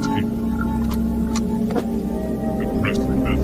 tape. Depressing as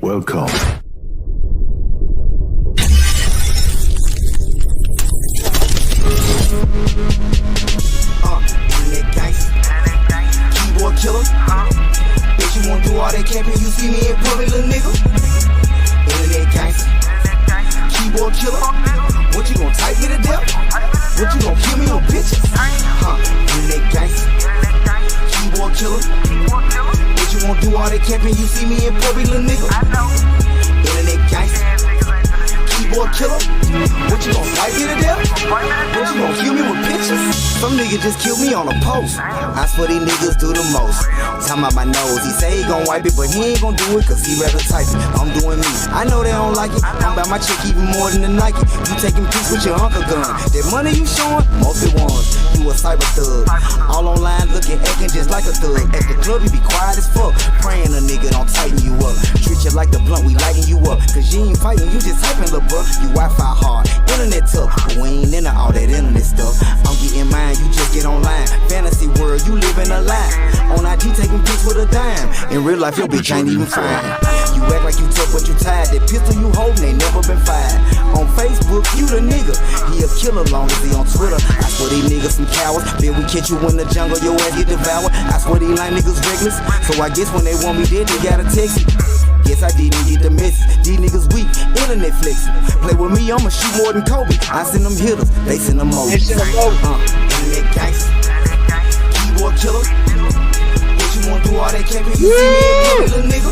Welcome. Internet gangster, keyboard killer. Bitch, you won't do all that camping, you see me in public, little nigga. Internet gangster, keyboard killer. What you gon' type me to death? What you gon' kill me with pictures? Internet gangster, keyboard killer. Bitch, you won't do all that camping, you see me in public, little nigga. Internet gangster, keyboard killer. What you gon' fight me to death? What you gon' kill me with pictures? Some nigga just killed me on a post. I swear these niggas do the most. Talking about my nose, he say he gon' wipe it, but he ain't gon' do it cause he rather type it. I'm doing me, I know they don't like it. I'm about my chick even more than the Nike. You taking pics with your uncle gun. That money you showing, most it ones. You a cyber thug, all online looking, acting just like a thug. At the club you be quiet as fuck, praying a nigga don't tighten you up. Treat you like the blunt, we lighting you up. Cause you ain't fighting, you just typing, little bro. You Wi-Fi hard, internet tough, but we ain't into all that internet stuff. I'm getting mine, you just get online. Fantasy world, you living a lie. On IG taking pics with a dime. In real life, your bitch ain't even fine. You act like you tough, but you tired. That pistol you holding ain't never been fired. On Facebook, you the nigga. He a killer long as he on Twitter. I swear these niggas some cowards. Then we catch you in the jungle, your ass get devoured. I swear these line niggas reckless. So I guess when they want me dead, they gotta text me. Guess I didn't get the message. These niggas weak, internet flexing. Play with me, I'ma shoot more than Kobe. I send them hitters, they send them over. Internet gangster, keyboard killer. What you wanna do all that camping? You see me in public, little nigga.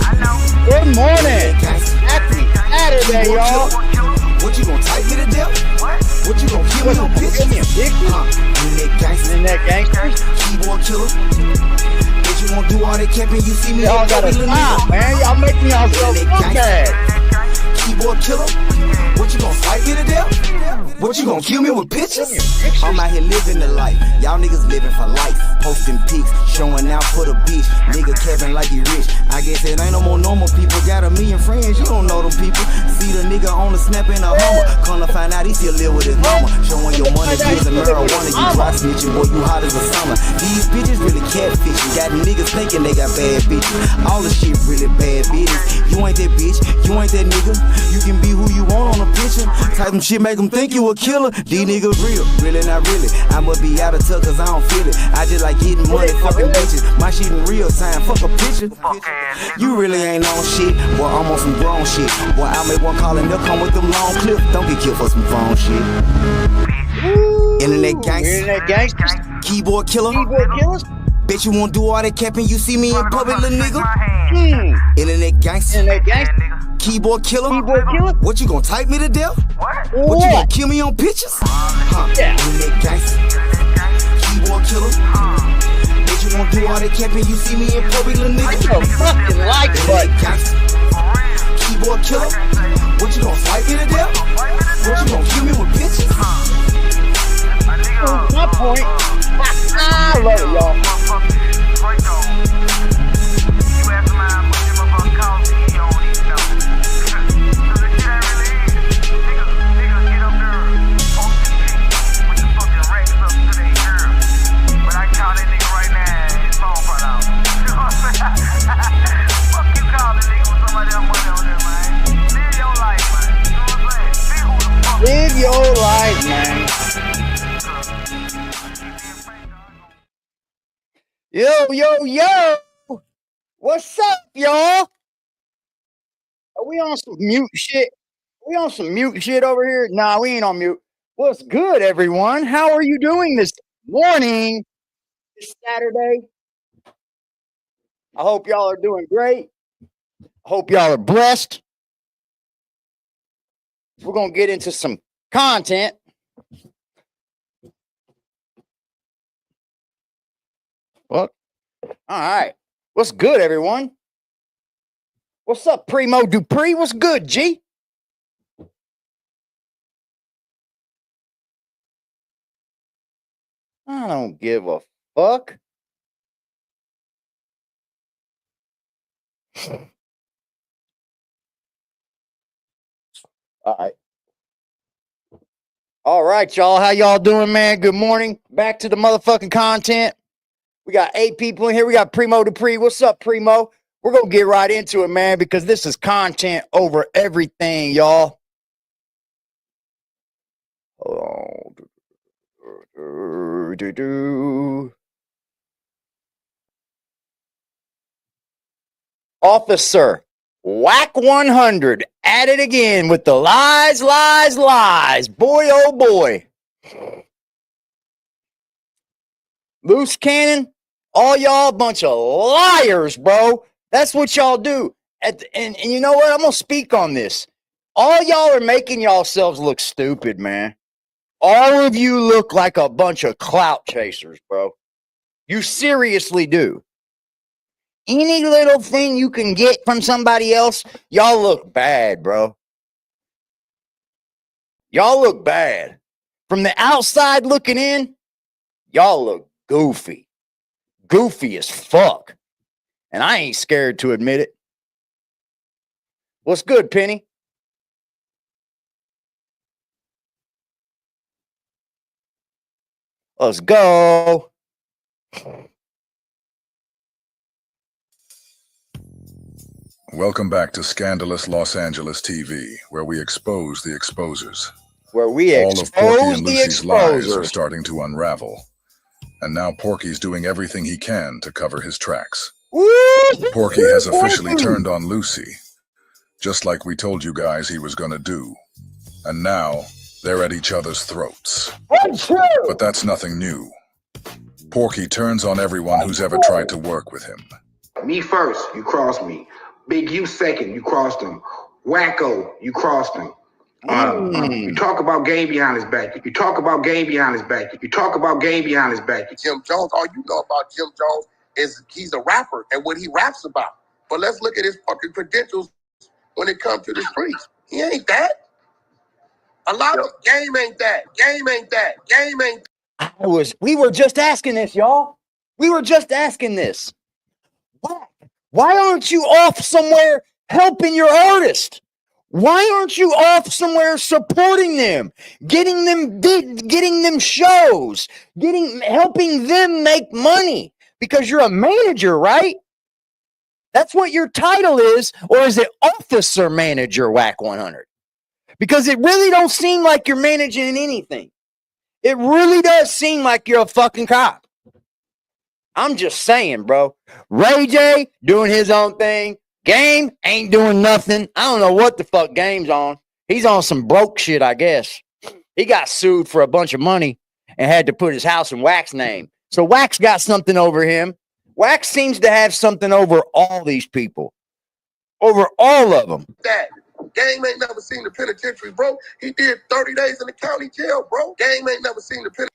Good morning. Happy Saturday, y'all. What you gon' type me to death? What you gon' kill me with pictures? Internet gangsters. Keyboard killer. What you gon' do all that camping? You see me Y'all gotta stop, man. Y'all make me all so bad. Keyboard killer. What you gon' fight me to death? What you gon' kill me with pictures? I'm out here living the life. Y'all niggas living for life. Posting pics, showing out for the bitch. Nigga capping like he rich. I guess it ain't no more normal people. Got a million friends, you don't know them people. See the nigga on the snap in a Hummer. Come to find out he still live with his mama. Showing your money, kids and marijuana. You dry snitching, boy, you hot as a summer. These bitches really catfishing. Got niggas thinking they got bad bitches. All the shit really bad bitches. You ain't that bitch, you ain't that nigga. You can be who you want on a picture. Type some shit, make them think you a killer. These niggas real, really not really. I must be out of touch cause I don't feel it. I just like getting money, fucking bitches. My shit in real time, fuck a picture. You really ain't on shit, boy, I'm on some grown shit. Boy, I make one call and they'll come with them long clips. Don't get killed for some phone shit. Internet gangsters, keyboard killer. Bet you won't do all that capping, you see me in public, little nigga. Internet gangster. Keyboard killer. What you gon' type me to death? What you gon' kill me on pictures? Internet gangster. Keyboard killer. Bet you won't do all that capping, you see me in public, little nigga. Fucking like Internet gangster. Keyboard killer. What you gon' type me to death? What you gon' kill me with pictures? My point. I love it, y'all. Yo. What's up, y'all? Are we on some mute shit? We on some mute shit over here? Nah, we ain't on mute. What's good, everyone? How are you doing this morning? It's Saturday. I hope y'all are doing great. I hope y'all are blessed. We're going to get into some content. What? All right. What's good, everyone? What's up, Primo Dupree? What's good, G? I don't give a fuck. All right, y'all. How y'all doing, man? Good morning. Back to the motherfucking content. We got 8 people in here. We got Primo Dupree. What's up, Primo? We're going to get right into it, man, because this is content over everything, y'all. Hold on. Officer Wack 100 at it again with the lies. Boy, oh boy. Loose cannon, all y'all a bunch of liars, bro. That's what y'all do. And you know what? I'm going to speak on this. All y'all are making yourselves look stupid, man. All of you look like a bunch of clout chasers, bro. You seriously do. Any little thing you can get from somebody else, y'all look bad, bro. Y'all look bad. From the outside looking in, y'all look goofy. Goofy as fuck. And I ain't scared to admit it. What's good, Penny? Let's go. Welcome back to Scandalous Los Angeles TV, where we expose the exposers. Where we all of Porky and the Lucy's lies are exposers. starting to unravel. And now Porky's doing everything he can to cover his tracks. Porky has officially turned on Lucy, just like we told you guys he was gonna do. And now, they're at each other's throats. But that's nothing new. Porky turns on everyone who's ever tried to work with him. Me first, you crossed me. Big U second, you crossed him. Wacko, you crossed him. You talk about game behind his back. You talk about game behind his back. You talk about game behind his back. Jim Jones, all you know about Jim Jones is he's a rapper and what he raps about. But let's look at his fucking credentials when it comes to the streets. He ain't that. A lot of game ain't that. Game ain't that. Game ain't. We were just asking this, y'all. We were just asking this. Why aren't you off somewhere helping your artist? Why aren't you off somewhere supporting them, getting them shows, helping them make money? Because you're a manager, right? That's what your title is, or is it officer manager, Wack 100? Because it really don't seem like you're managing anything. It really does seem like you're a fucking cop. I'm just saying, bro. Ray J doing his own thing. Game ain't doing nothing. I don't know what the fuck Game's on. He's on some broke shit, I guess. He got sued for a bunch of money and had to put his house in Wack's name. So Wack's got something over him. Wack seems to have something over all these people. Over all of them. That. Game ain't never seen the penitentiary, bro. He did 30 days in the county jail, bro. Game ain't never seen the penitentiary.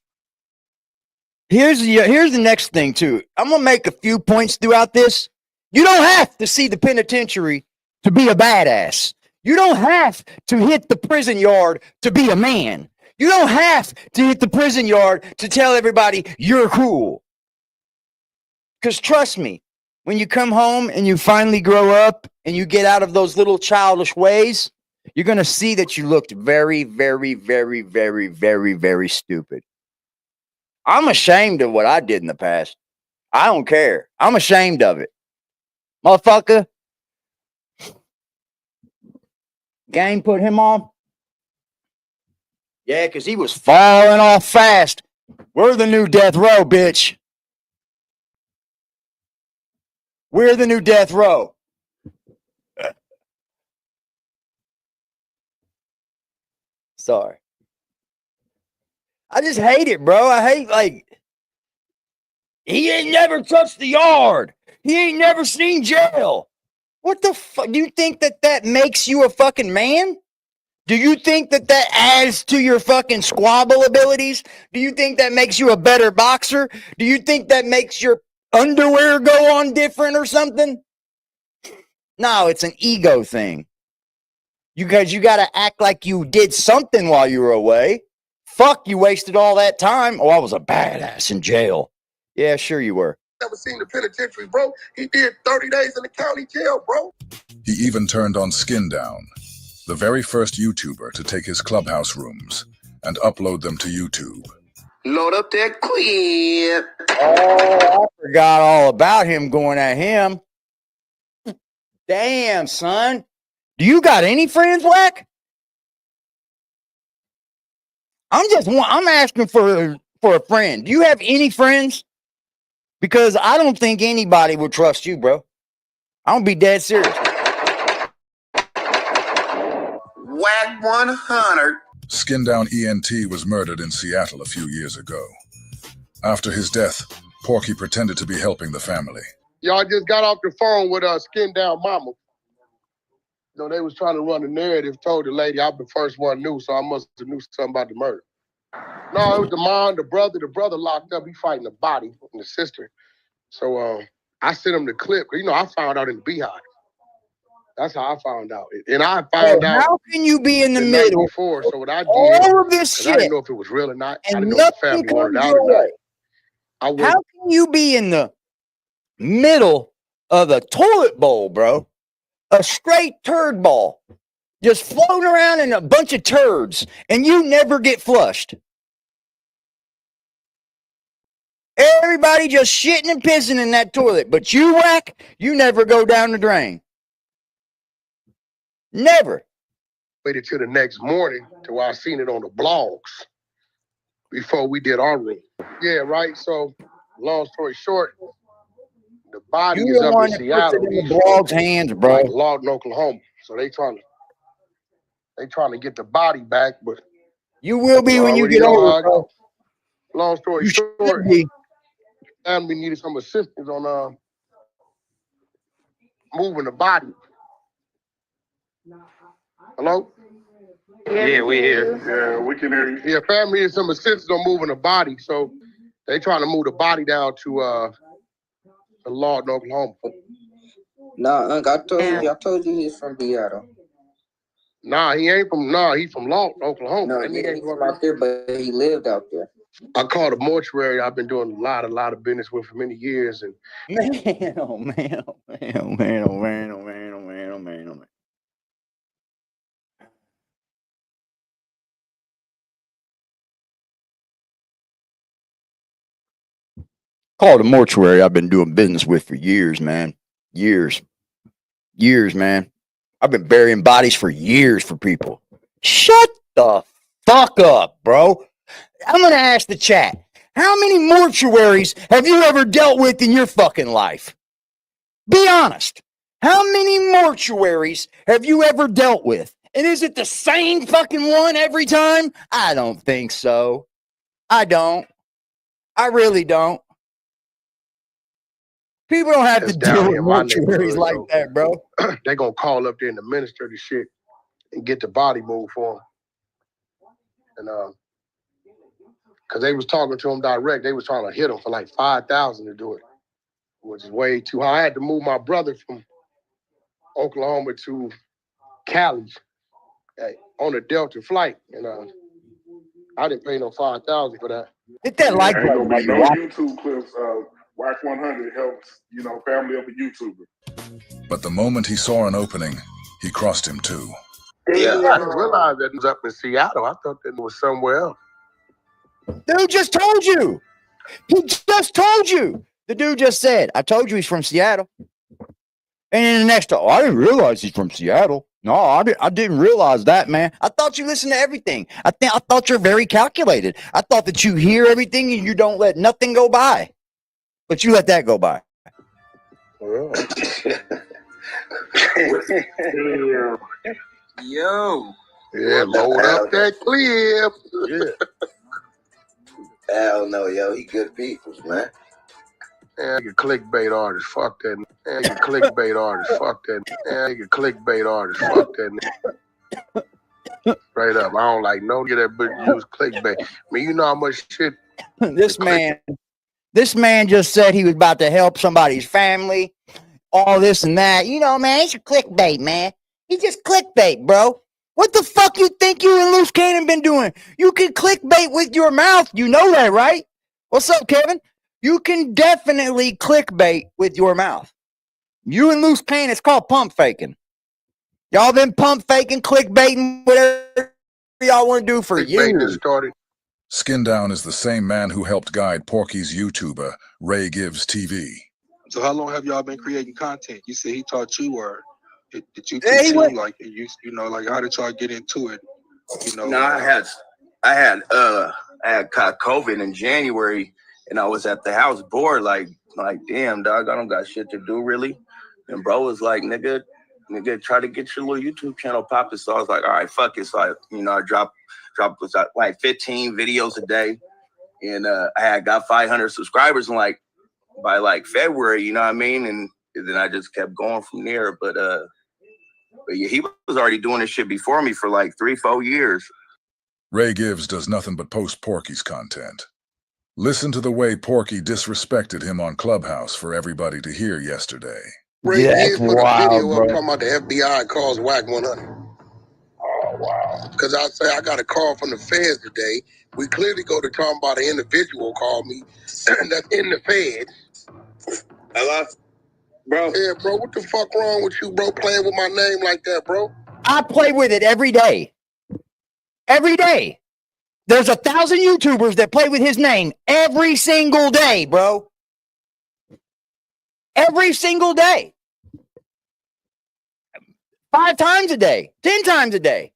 Here's the next thing, too. I'm going to make a few points throughout this. You don't have to see the penitentiary to be a badass. You don't have to hit the prison yard to be a man. You don't have to hit the prison yard to tell everybody you're cool. Because trust me, when you come home and you finally grow up and you get out of those little childish ways, you're going to see that you looked very, very, very, very, very, very stupid. I'm ashamed of what I did in the past. I don't care. I'm ashamed of it. Motherfucker. Game put him on. Yeah, because he was falling off fast. We're the new death row, bitch. We're the new death row. Sorry. I just hate it, bro. I hate, like, he ain't never touched the yard. He ain't never seen jail. What the fuck? Do you think that makes you a fucking man? Do you think that adds to your fucking squabble abilities? Do you think that makes you a better boxer? Do you think that makes your underwear go on different or something? No, it's an ego thing. You got to act like you did something while you were away. Fuck, you wasted all that time. Oh, I was a badass in jail. Yeah, sure you were. Never seen the penitentiary, bro. He did 30 days in the county jail, bro. He even turned on Skin Down, the very first YouTuber to take his clubhouse rooms and upload them to YouTube. Load up that clip. Oh, I forgot all about him going at him. Damn, son. Do you got any friends, Wack? I'm asking for a friend. Do you have any friends? Because I don't think anybody would trust you, bro. I'm gonna be dead serious. Wack 100. Skin Down ENT was murdered in Seattle a few years ago. After his death, Porky pretended to be helping the family. Y'all just got off the phone with Skin Down Mama. You know, they was trying to run the narrative, told the lady I'm the first one knew, so I must have knew something about the murder. No, it was the mom, the brother. The brother locked up. He fighting the body and the sister. So I sent him the clip. You know, I found out in the Beehive. That's how I found out. And I found out. How can you be in the middle before? So what I did, all of this shit, I didn't know if it was real or not. I and didn't know if the nothing family wanted comes out or your not. way? How can you be in the middle of a toilet bowl, bro? A straight turd ball, just floating around in a bunch of turds, and you never get flushed. Everybody just shitting and pissing in that toilet, but you, Wack, you never go down the drain. Never. Waited till the next morning till I seen it on the blogs before we did our room. Yeah, right. So, long story short, the body You is the up one in that Seattle. puts it in the blog's hands, bro. Like Lawton, Oklahoma. So they trying to get the body back, but You will be when you get older, bro. Long story You short, should be. family needed some assistance on moving the body. Hello? Yeah, we here. Yeah, we can hear you. Yeah, family needed some assistance on moving the body, so they trying to move the body down to Lawton, Oklahoma. Nah, I told you he's from Seattle. Nah, he ain't from. Nah, he's from Lawton, Oklahoma. No, yeah, he's from out there, but he lived out there. I called a mortuary. I've been doing a lot of business with for many years, and Man, oh man, oh man, oh man, oh man, oh man, oh man, oh man, oh man. Called a mortuary I've been doing business with for years, man. Years, man. I've been burying bodies for years for people. Shut the fuck up, bro. I'm going to ask the chat. How many mortuaries have you ever dealt with in your fucking life? Be honest. How many mortuaries have you ever dealt with? And is it the same fucking one every time? I don't think so. I don't. I really don't. People don't have to deal with mortuaries like that, bro. They gonna call up there and administer the shit and get the body moved for them. And cause they was talking to him direct, they was trying to hit him for like $5,000 to do it, which is way too high. I had to move my brother from Oklahoma to Cali on a Delta flight, and I didn't pay no $5,000 for that. Hit that like button, Ain't gonna be no YouTube clips of Wack 100 helps, family of a YouTuber. But the moment he saw an opening, he crossed him too. Yeah, I didn't realize that it was up in Seattle. I thought that it was somewhere else. Dude just told you. He just told you. The dude just said, I told you he's from Seattle. And then the next time, I didn't realize he's from Seattle. No, I didn't realize that, man. I thought you listened to everything. I thought you're very calculated. I thought that you hear everything and you don't let nothing go by. But you let that go by. Yo. Yeah, load up that clip. Yeah. Hell no, yo. He good peoples, man. Yeah, you clickbait artist. Fuck that. Yeah, you clickbait artist. Fuck that. Yeah, you clickbait artist. Fuck that. Straight up. I don't like no get that bitch use clickbait. I mean, you know how much shit This man just said he was about to help somebody's family, all this and that. You know, man, it's a clickbait, man. He just clickbait, bro. What the fuck you think you and Luce Cannon been doing? You can clickbait with your mouth. You know that, right? What's up, Kevin? You can definitely clickbait with your mouth. You and Luce Cannon, it's called pump faking. Y'all been pump faking, clickbaiting, whatever y'all want to do for years. Skin Down is the same man who helped guide Porky's YouTuber, Ray Gives TV. So how long have y'all been creating content? You said he taught you, or did you teach him? Like, you know, like how did y'all get into it? You know, no, I had caught COVID in January, and I was at the house bored, like damn, dog, I don't got shit to do really. And bro was like, nigga, try to get your little YouTube channel popping. So I was like, all right, fuck it. So I drop like 15 videos a day, and I had got 500 subscribers in by February, you know what I mean? And then I just kept going from there. But yeah, he was already doing this shit before me for like 3-4 years. Ray Gives does nothing but post Porky's content. Listen to the way Porky disrespected him on Clubhouse for everybody to hear yesterday. Ray Gives put a video bro. up talking about the FBI calls Wack 100. Oh, wow. Because I say I got a call from the feds today. We clearly go to talking about an individual called me that's in the feds. Hello? Bro. Yeah, bro, what the fuck wrong with you, bro, playing with my name like that, bro? I play with it every day. Every day. There's 1,000 YouTubers that play with his name every single day, bro. Every single day. 5 times a day. 10 times a day.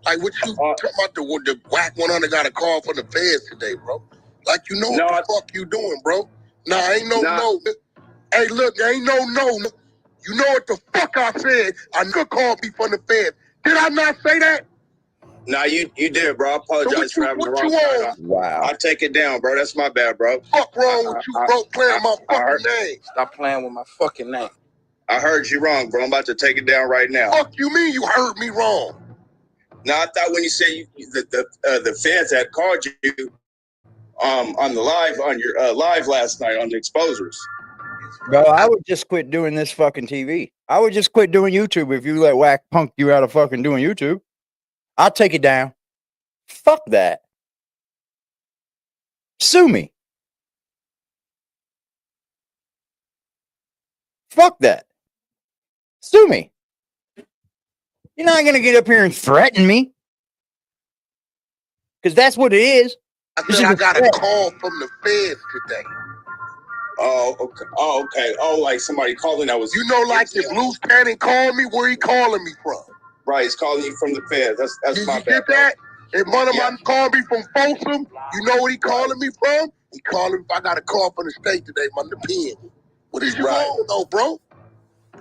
Like, what you talking about the Wack 100 got a call from the feds today, bro? Like, you know what the fuck you doing, bro? Nah, ain't no. Hey, look, ain't no. You know what the fuck I said? I could call me from the feds. Did I not say that? Nah, you did, bro. I apologize for having the wrong side. Wow. I'll take it down, bro. That's my bad, bro. Fuck wrong with you, bro, playing my fucking name. Stop playing with my fucking name. I heard you wrong, bro. I'm about to take it down right now. Fuck you mean you heard me wrong? No, I thought when you said the feds had called you on the live on your live last night on the exposers. Bro, I would just quit doing this fucking TV. I would just quit doing YouTube if you let Wack punk you out of fucking doing YouTube. I'll take it down. Fuck that. Sue me. Fuck that. Sue me. You're not going to get up here and threaten me. Because that's what it is. I said I got a call from the feds today. Oh, okay. Oh, like somebody calling that was... You know, like if Luce Cannon called me, where he calling me from? Right, he's calling you from the feds. That's my bad. You get that? If one of them called me from Folsom, you know what he calling me from? He calling me if I got a call from the state today, my pen. What is you on though, bro?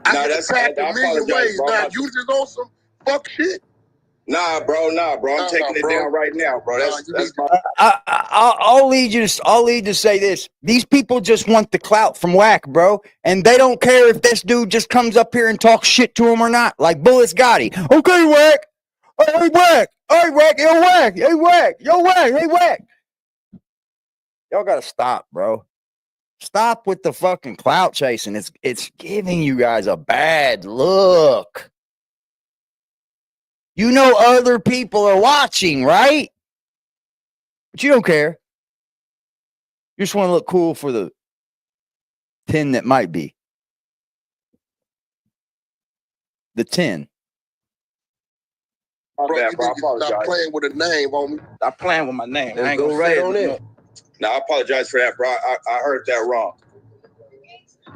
I get attacked a million ways. Now you just on some fuck shit. Nah, bro. I'm taking it down right now, bro. That's my... I'll lead to say this. These people just want the clout from Wack, bro. And they don't care if this dude just comes up here and talks shit to him or not. Like Bullets Gotti. Okay, Wack. Hey, Wack. Hey, Wack. Yo, Wack. Hey, Wack. Yo, Wack. Hey, Wack. Y'all gotta stop, bro. Stop with the fucking clout chasing. It's giving you guys a bad look. You know other people are watching, right? But you don't care. You just want to look cool for the 10 that might be. The 10. Bro, you need to stop playing with a name, homie. Stop playing with my name. Let's I ain't go gonna right say on it. it. No, I apologize for that, bro. I heard that wrong.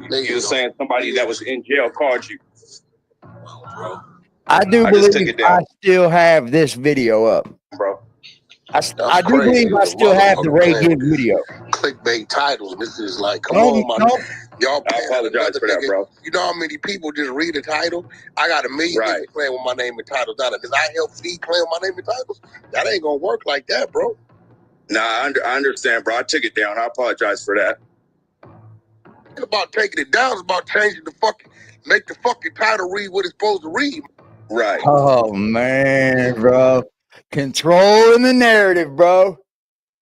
You were saying somebody that was in jail called you. I do believe I still have this video up. Bro. I do believe I still have the Ray Gibb video. Clickbait titles. This is like, come No, on, my no. y'all. I apologize for that, bro. You know how many people just read a title? I got a million niggas playing with my name and titles down there. Because I help feed playing with my name and titles. That ain't gonna work like that, bro. Nah, I understand, bro. I took it down. I apologize for that. It's about taking it down. It's about changing the fucking, make the fucking title read what it's supposed to read. Right. Oh man, bro. Controlling the narrative, bro.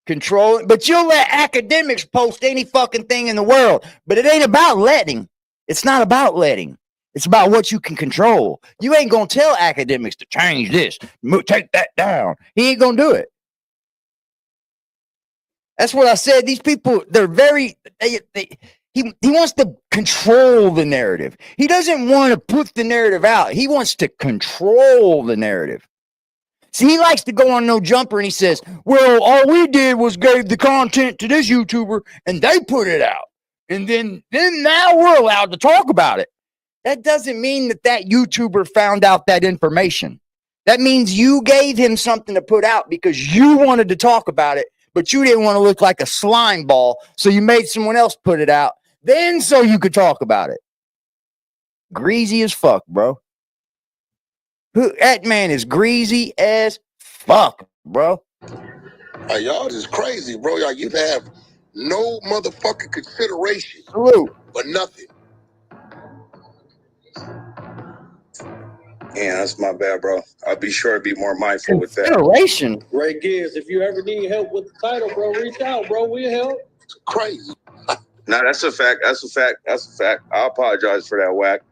Control, but you'll let academics post any fucking thing in the world. But it ain't about letting. It's not about letting. It's about what you can control. You ain't gonna tell academics to change this, take that down. He ain't gonna do it. That's what I said. These people, they're very. He wants to control the narrative. He doesn't want to put the narrative out. He wants to control the narrative. See, he likes to go on No Jumper and he says, well, all we did was gave the content to this YouTuber and they put it out. And then now we're allowed to talk about it. That doesn't mean that YouTuber found out that information. That means you gave him something to put out because you wanted to talk about it, but you didn't want to look like a slime ball. So you made someone else put it out then so you could talk about it. Greasy as fuck, bro. That man is greasy as fuck, bro. Y'all just crazy, bro. Y'all used to have no motherfucking consideration. Salute. But nothing. Yeah, that's my bad, bro. I'll be sure to be more mindful with that. Consideration? Ray Gibbs, if you ever need help with the title, bro, reach out, bro. We'll help. It's crazy. Nah, that's a fact. That's a fact. That's a fact. I apologize for that, Wack.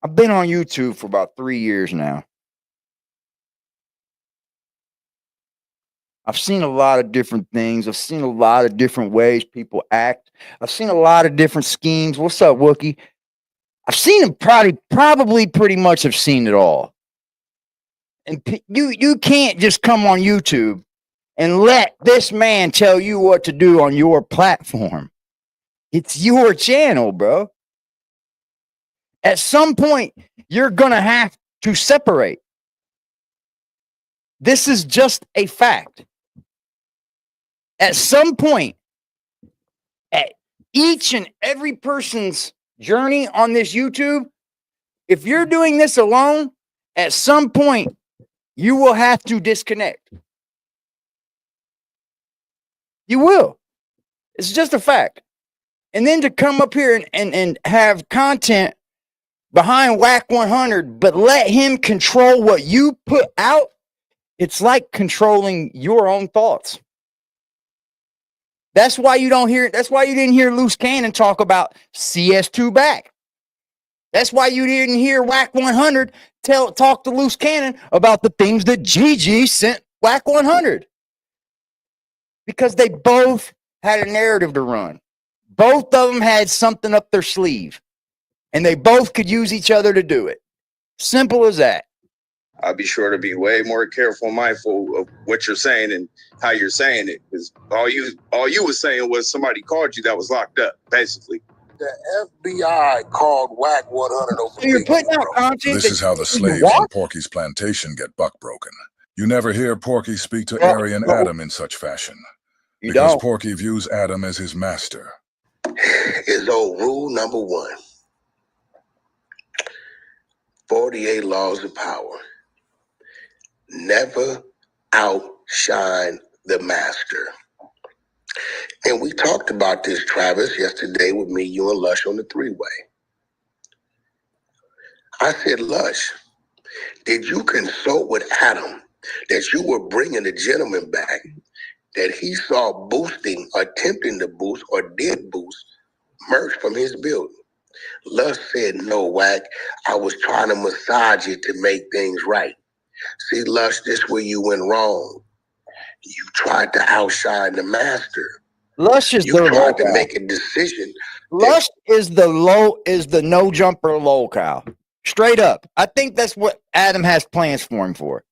I've been on YouTube for about 3 years now. I've seen a lot of different things. I've seen a lot of different ways people act. I've seen a lot of different schemes. What's up, Wookie? I've seen them probably pretty much have seen it all. And you can't just come on YouTube and let this man tell you what to do on your platform. It's your channel, bro. At some point, you're going to have to separate. This is just a fact. At some point, at each and every person's journey on this YouTube, if you're doing this alone, at some point, you will have to disconnect. You will. It's just a fact. And then to come up here and have content behind Wack 100, but let him control what you put out, it's like controlling your own thoughts. That's why you didn't hear Luce Cannon talk about CS2 back. That's why you didn't hear Wack 100 talk to Luce Cannon about the things that Gigi sent Wack 100. Because they both had a narrative to run. Both of them had something up their sleeve. And they both could use each other to do it. Simple as that. I'll be sure to be way more careful and mindful of what you're saying and how you're saying it. Because all you was saying was somebody called you that was locked up, basically. The FBI called Wack 100 over. So you're putting out content. This is how the slaves on Porky's plantation get buck broken. You never hear Porky speak to Aryan Adam in such fashion. Because Porky views Adam as his master. It's old rule number 1. 48 laws of power. Never outshine the master. And we talked about this, Travis, yesterday with me, you, and Lush on the 3-way. I said, Lush, did you consult with Adam that you were bringing the gentleman back that he saw boosting, attempting to boost, or did boost merch from his building? Lush said, no, Wack, I was trying to massage it to make things right. See, Lush, this is where you went wrong. You tried to outshine the master. Lush is you tried to make a decision. Lush is the no jumper low cow. Straight up. I think that's what Adam has plans for him for.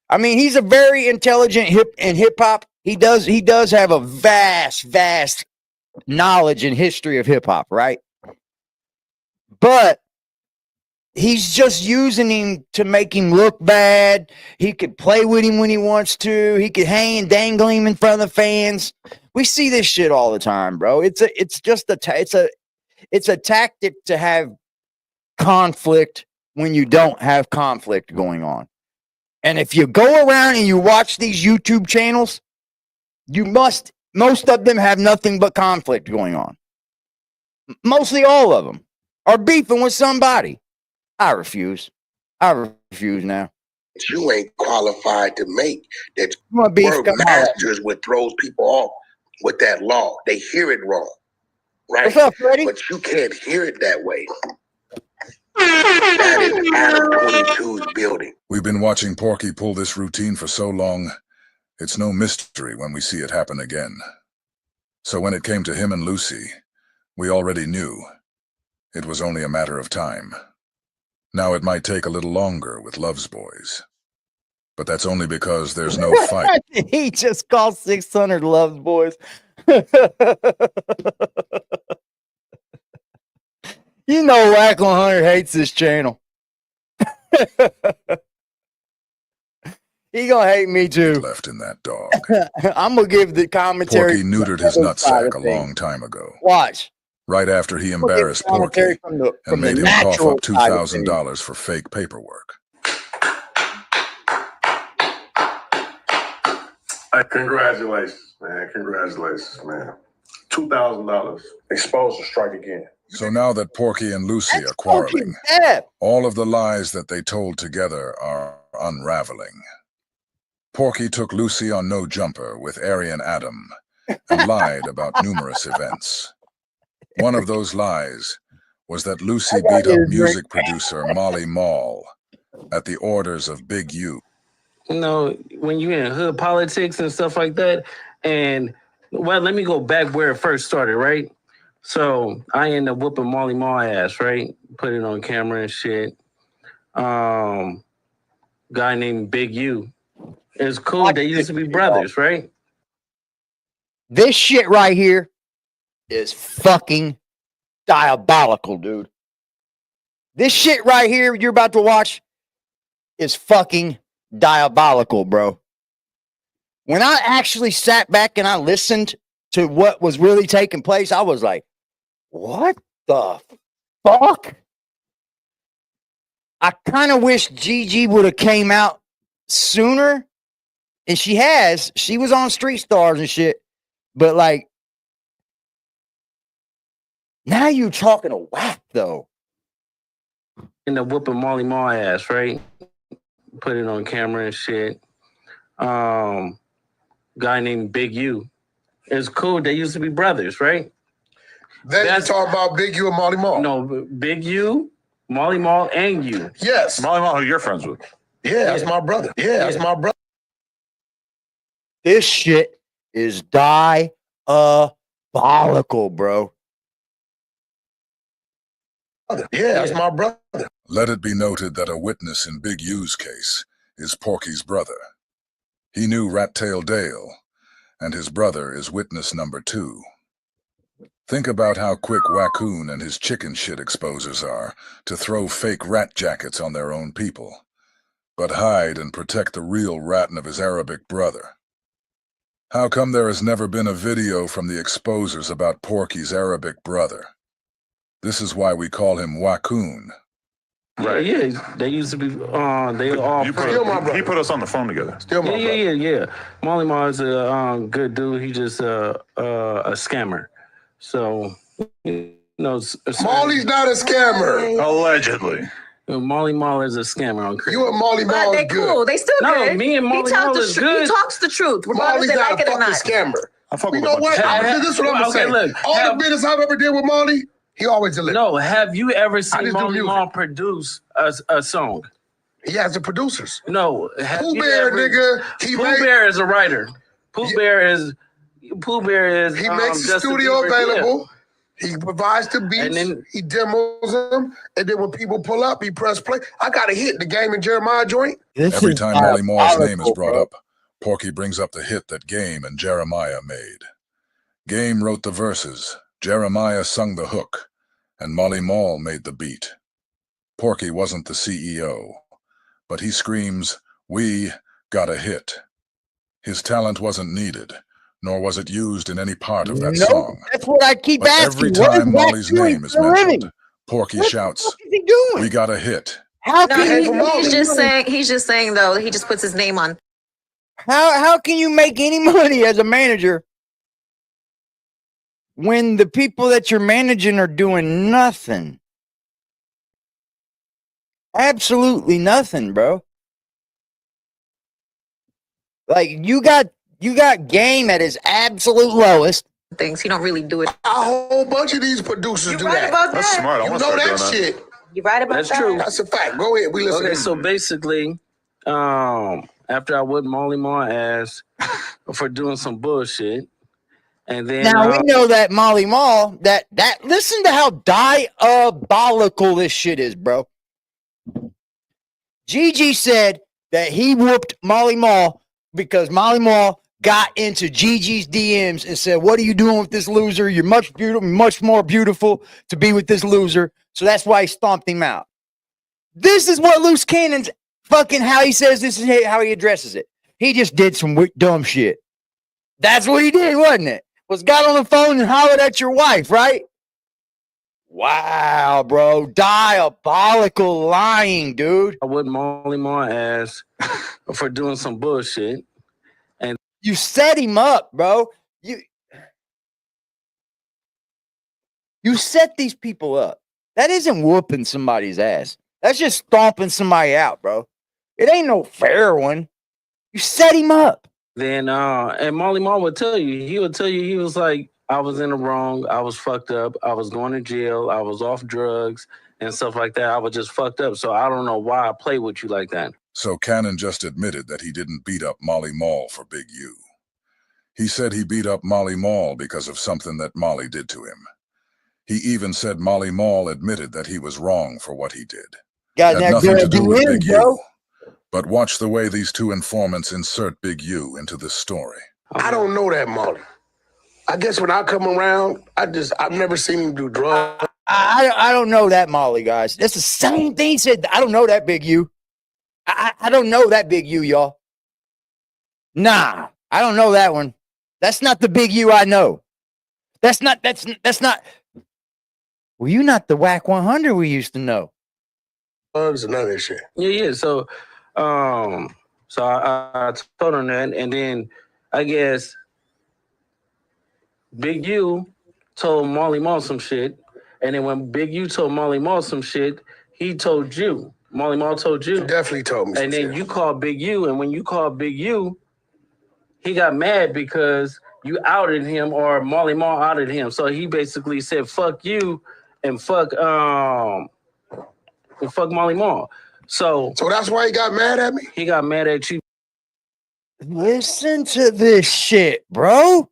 I mean, he's a very intelligent hip hop. He does have a vast knowledge and history of hip hop, right? But he's just using him to make him look bad. He could play with him when he wants to. He could hang and dangle him in front of the fans. We see this shit all the time, bro. It's a tactic to have conflict when you don't have conflict going on. And if you go around and you watch these YouTube channels, most of them have nothing but conflict going on. Mostly all of them are beefing with somebody. I refuse now. You ain't qualified to make that. You want beef? Word masters what throws people off with that law. They hear it wrong, right? What's up, Freddie? But you can't hear it that way. That is Adam 22's building. We've been watching Porky pull this routine for so long, it's no mystery when we see it happen again. So when it came to him and Lucy, we already knew. It was only a matter of time. Now it might take a little longer with Love's Boys. But that's only because there's no fight. He just called 600 Love's Boys. You know Wack 100 hates this channel. He gonna hate me too. Left in that dog. I'm gonna give the commentary. Porky neutered his nutsack a long time ago. Watch. Right after he embarrassed Porky and made him cough up $2,000 for fake paperwork. Congratulations, man. Congratulations, man. $2,000. Exposed to strike again. So now that Porky and Lucy are quarreling, all of the lies that they told together are unraveling. Porky took Lucy on No Jumper with Aryan Adam and lied about numerous events. One of those lies was that Lucy beat up music producer Molly Mall at the orders of Big U. You know, when you're in hood politics and stuff like that, and, well, let me go back where it first started, right? So I ended up whooping Molly Mall ass, right? Put it on camera and shit. Guy named Big U. It's cool. They used to be brothers, right? This shit right here is fucking diabolical, dude. This shit right here you're about to watch is fucking diabolical, bro. When I actually sat back and I listened to what was really taking place, I was like, what the fuck? I kind of wish Gigi would have came out sooner. And she was on Street Stars and shit. But like, now you're talking to Wack though. Ended up whooping Molly Mall ass, right? Put it on camera and shit. Guy named Big U. It's cool. They used to be brothers, right? Then you talk about Big U and Molly Mall. No, Big U, Molly Mall, and you. Yes. Molly Mall, who you're friends with. Yeah, that's my brother. Yeah, that's my brother. This shit is diabolical, bro. Yeah, that's my brother. Let it be noted that a witness in Big U's case is Porky's brother. He knew Rat Tail Dale, and his brother is witness number 2. Think about how quick Wackoon and his chicken shit exposers are to throw fake rat jackets on their own people, but hide and protect the real ratting of his Arabic brother. How come there has never been a video from the exposers about Porky's Arabic brother? This is why we call him Wackoon. Right. Yeah, they used to be, they all... He put us on the phone together. Still my brother. Yeah. Molly Mall is a good dude. He just a scammer. So, you know... Molly's not a scammer. Allegedly. Molly Mall is a scammer on Craig. You and Molly Mall But is they cool. good. They still No, good. me and Molly Mall is good. He talks the truth, regardless Molly's they not like a it or fucking not. scammer. I fuck You with know a what? bunch This is what I'm gonna say. Look, All the business I've ever did with Molly, he always delivered. No, have you ever I seen just do Molly music. Mall produce a song? He has the producers. No. Pooh Bear, nigga. Pooh Bear is a writer. Pooh Bear is. He makes the Justin studio Bieber, available. He provides the beats. And then- he demos them. And then when people pull up, he press play. I got a hit in the Game and Jeremiah joint. Every time Molly Mall's name is brought up, Porky brings up the hit that Game and Jeremiah made. Game wrote the verses, Jeremiah sung the hook, and Molly Mall made the beat. Porky wasn't the CEO, but he screams, "We got a hit." His talent wasn't needed, nor was it used in any part of that song. That's what I keep But asking. every What is time Wack Molly's doing name is for a living? mentioned, Porky What shouts, the fuck is he doing? "We got a hit." How No, can he's just saying though, he just puts his name on. how can you make any money as a manager when the people that you're managing are doing nothing? Absolutely nothing, bro. Like you got game at his absolute lowest. Things he don't really do it. A whole bunch of these producers do right that. about That's that. smart. I You want know to start that doing shit. You're right about That's that. true. That's a fact. Go ahead. We listen. Okay, so basically, after I whipped Molly Ma ass for doing some bullshit, and then Now we know that Molly Mall, that listen to how diabolical this shit is, bro. Gigi said that he whooped Molly Mall because Molly Mall got into Gigi's DMs and said, "What are you doing with this loser? You're much more beautiful to be with this loser." So that's why he stomped him out. This is what Luce Cannon's fucking how he says this is how he addresses it. He just did some dumb shit. That's what he did, wasn't it? Was got on the phone and hollered at your wife, right? Wow, bro. Diabolical lying, dude. I whipped Molly Ma ass for doing some bullshit. And you set him up, bro. You set these people up. That isn't whooping somebody's ass. That's just stomping somebody out, bro. It ain't no fair one. You set him up. Then and Molly Ma would tell you, he was like, I was in the wrong, I was fucked up, I was going to jail, I was off drugs and stuff like that. I was just fucked up. So I don't know why I play with you like that. So Cannon just admitted that he didn't beat up Molly Mall for Big U. He said he beat up Molly Mall because of something that Molly did to him. He even said Molly Mall admitted that he was wrong for what he did. Got nothing to do with Big U. But watch the way these two informants insert Big U into this story. I don't know that Molly. I guess when I come around, I've never seen him do drugs. I don't know that Molly, guys. That's the same thing he said. I don't know that Big U. I don't know that Big U, y'all. Nah, I don't know that one. That's not the Big U I know. That's not. Were you not the Wack 100 we used to know? Drugs and none of that shit. Yeah. So, I told him that, and then I guess Big U told Molly Ma some shit, and then when Big U told Molly Ma some shit, he told you. Molly Ma told you. He definitely told me. And then you called Big U, and when you called Big U, he got mad because you outed him, or Molly Ma outed him. So he basically said, "Fuck you," and fuck Molly Ma. So that's why he got mad at me? He got mad at you. Listen to this shit, bro.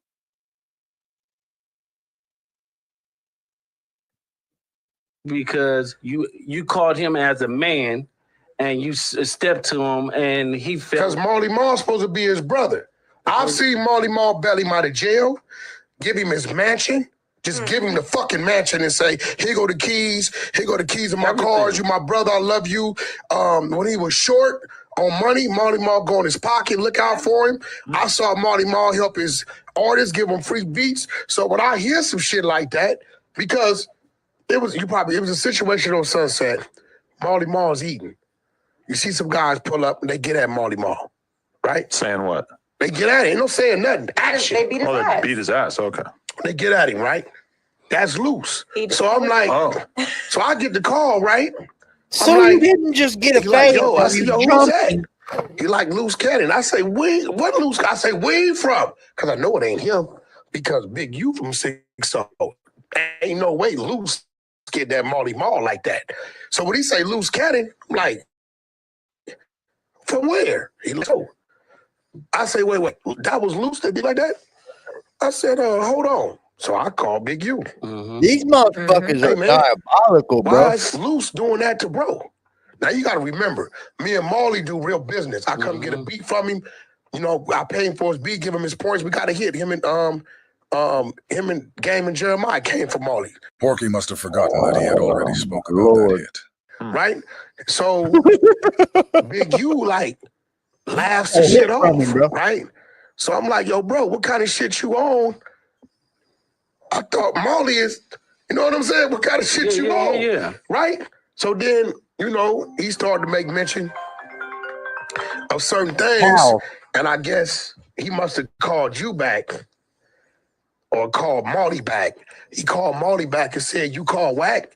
Because you called him as a man and you stepped to him and he felt... Because Molly Ma's supposed to be his brother. I've seen Molly Ma bail him out of jail, give him his mansion, just give him the fucking mansion and say, here go the keys of my cars, you my brother, I love you. When he was short on money, Molly Ma go in his pocket, look out for him. I saw Molly Ma help his artists, give him free beats. So when I hear some shit like that, because it was a situation on Sunset, Molly Ma's eating. You see some guys pull up and they get at Molly Ma, right? Saying what? They get at him, ain't no saying nothing, action. They beat his ass. They beat his ass, okay. They get at him, right? That's Luce. So I'm like, so I get the call, right? So you didn't just get a like, fade. yo, I said, yo, who's that? He like Luce Cannon. I say, what Luce? I say, where you from? Because I know it ain't him. Because Big U from 6-0. Ain't no way Luce get that Molly Ma like that. So when he say Luce Cannon, I'm like, from where? He like, oh. I say, wait, that was Luce that did like that? I said, hold on. So I called Big U. These motherfuckers are diabolical, bro. Why is Luce doing that to bro? Now you got to remember, me and Molly do real business. I come get a beat from him. You know, I pay him for his beat, give him his points. We got to hit him and Game and Jeremiah came for Molly. Porky must have forgotten that he had already spoken about that hit. right? So Big U like laughs the shit off, right? So I'm like, yo, bro, what kind of shit you on? I thought Molly is, you know what I'm saying? What kind of shit you on? Yeah. Right? So then, you know, he started to make mention of certain things. And I guess he must have called you back or called Molly back. He called Molly back and said, you called Wack?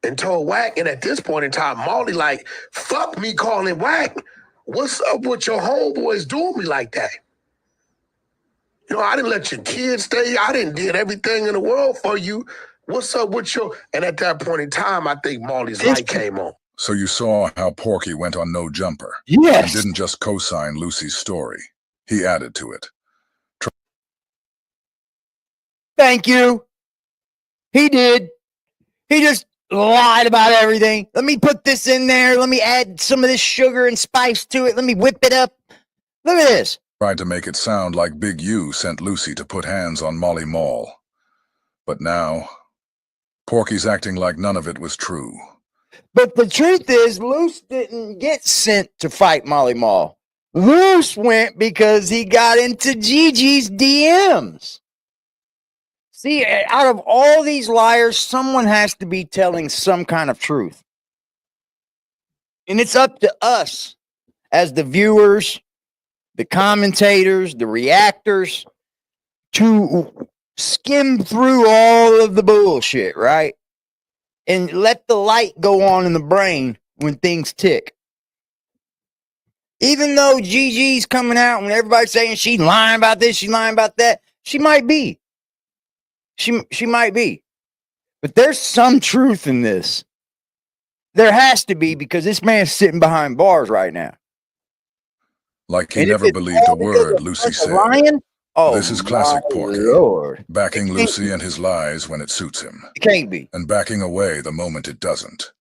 And told Wack. And at this point in time, Molly like, fuck me calling Wack. What's up with your homeboys doing me like that? You know, I didn't let your kids stay. I didn't did everything in the world for you. What's up with your... And at that point in time, I think Molly's light came on. So you saw how Porky went on No Jumper. Yes. And didn't just co-sign Lucy's story. He added to it. Thank you. He did. He just lied about everything. Let me put this in there. Let me add some of this sugar and spice to it. Let me whip it up. Look at this. Tried to make it sound like Big U sent Lucy to put hands on Molly Mall. But now, Porky's acting like none of it was true. But the truth is, Luce didn't get sent to fight Molly Mall. Luce went because he got into Gigi's DMs. See, out of all these liars, someone has to be telling some kind of truth. And it's up to us as the viewers, the commentators, the reactors, to skim through all of the bullshit, right? And let the light go on in the brain when things tick. Even though Gigi's coming out and everybody's saying she's lying about this, she's lying about that, she might be. She might be. But there's some truth in this. There has to be, because this man's sitting behind bars right now. Like he never believed a word Lucy said. Lying? Oh, this is classic Porky. Lord. Backing Lucy and his lies when it suits him. It can't be. And backing away the moment it doesn't.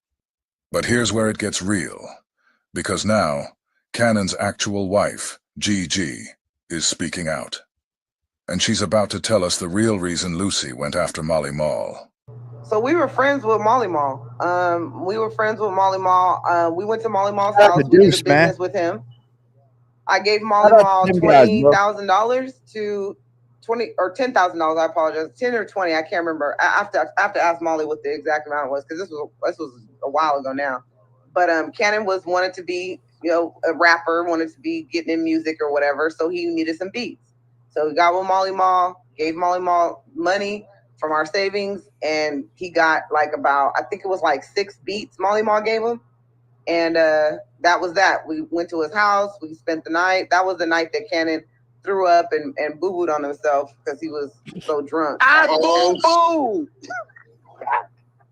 But here's where it gets real. Because now, Cannon's actual wife, Gigi, is speaking out. And she's about to tell us the real reason Lucy went after Molly Mall. So we were friends with Molly Mall. We went to Molly Mall's house. We did a business with him. I gave Molly Mall $20,000 to $10,000. I apologize, 10 or 20. I can't remember. I have to ask Molly what the exact amount was, because this was a while ago now. But Cannon wanted to be, a rapper, wanted to be getting in music or whatever. So he needed some beats. So we got with Molly Mall, gave Molly Mall money from our savings, and he got I think it was 6 beats Molly Mall gave him. And that was that. We went to his house. We spent the night. That was the night that Cannon threw up and boo-booed on himself because he was so drunk. Boo-boo!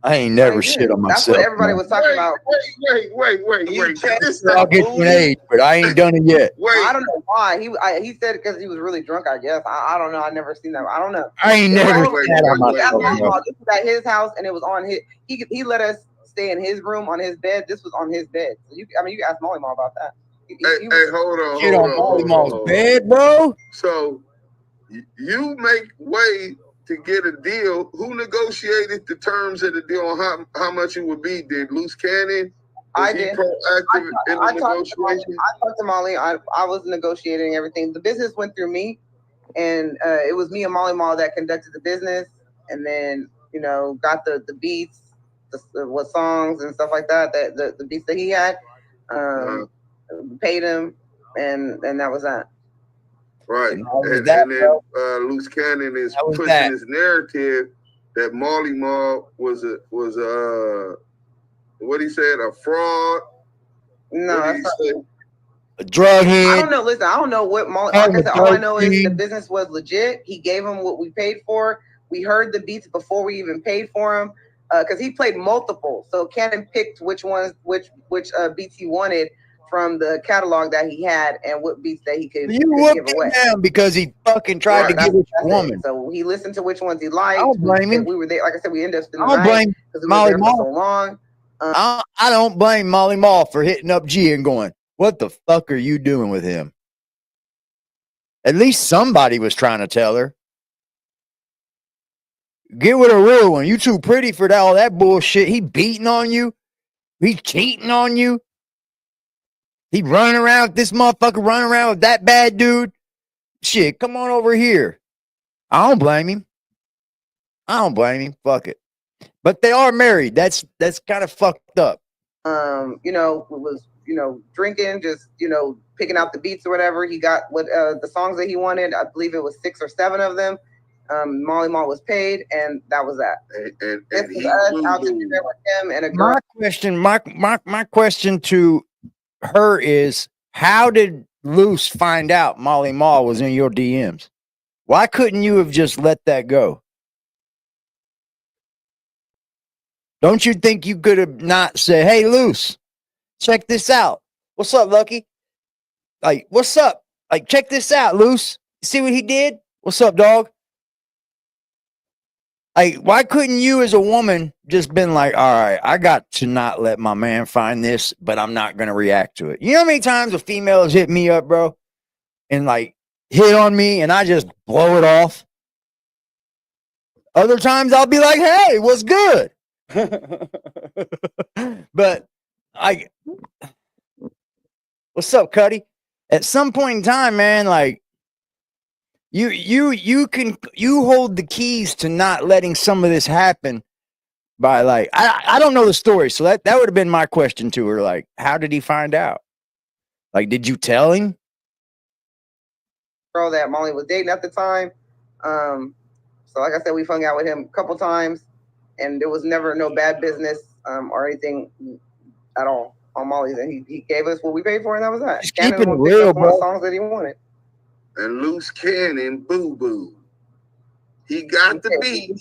I ain't never shit on myself. That's what everybody was talking about. Wait. I'll get to an age, but I ain't done it yet. I don't know why. He said it because he was really drunk, I guess. I don't know. I never seen that. I don't know. I ain't never shat on myself. This was at his house, and it was on his. He let us stay in his room on his bed. This was on his bed. So you can ask Molly Mall about that. Hold on. Shit on Molly Mall's bed, bro. So you make way to get a deal. Who negotiated the terms of the deal on how much it would be? Did Luce Cannon? I did. Proactive in the negotiation? I talked to Molly. I was negotiating everything. The business went through me, and it was me and Molly Mall that conducted the business, and then got the beats, what songs and stuff like that. The beats that he had, paid him, and that was that. Right, and then Luce Cannon is pushing this narrative that Molly Mall was what he said, a fraud. No, that's not a drug head. I don't know. Listen, I don't know what Molly. Like I said, all I know is the business was legit. He gave him what we paid for. We heard the beats before we even paid for him, because he played multiple. So Cannon picked which beats he wanted from the catalog that he had and what beats that he could give away. Down because he fucking tried to give it to a woman. So he listened to which ones he liked. I don't blame him. We were there. Like I said, we ended up spending the night because we were there for so long. I don't blame Molly Mall for hitting up G and going, what the fuck are you doing with him? At least somebody was trying to tell her. Get with a real one. You too pretty for all that bullshit. He beating on you. He's cheating on you. He running around with this motherfucker, running around with that bad dude. Shit, come on over here. I don't blame him. Fuck it. But they are married. That's kind of fucked up. Was drinking, just picking out the beats or whatever. He got what the songs that he wanted. I believe it was 6 or 7 of them. Molly Mall was paid, and that was that. And he I'll just be there with him and a girl. My question to her is, how did Luce find out Molly Mall was in your DMs? Why couldn't you have just let that go? Don't you think you could have not said, hey, Luce, check this out. What's up, Lucky? Like, what's up? Like, check this out, Luce. See what he did? What's up, dog? Like, why couldn't you as a woman just been like, all right, I got to not let my man find this, but I'm not going to react to it. You know how many times a female has hit me up, bro, and like hit on me and I just blow it off? Other times I'll be like, hey, what's good? But what's up, Cuddy? At some point in time, man, like you hold the keys to not letting some of this happen by like, I don't know the story. So that would have been my question to her. Like, how did he find out? Like, did you tell him? Girl that Molly was dating at the time. So like I said, we hung out with him a couple times, and there was never no bad business or anything at all on Molly's. And he gave us what we paid for, and that was that. Just keep it real, bro. Songs that he wanted. And Luce Cannon, Boo Boo. He got the beat.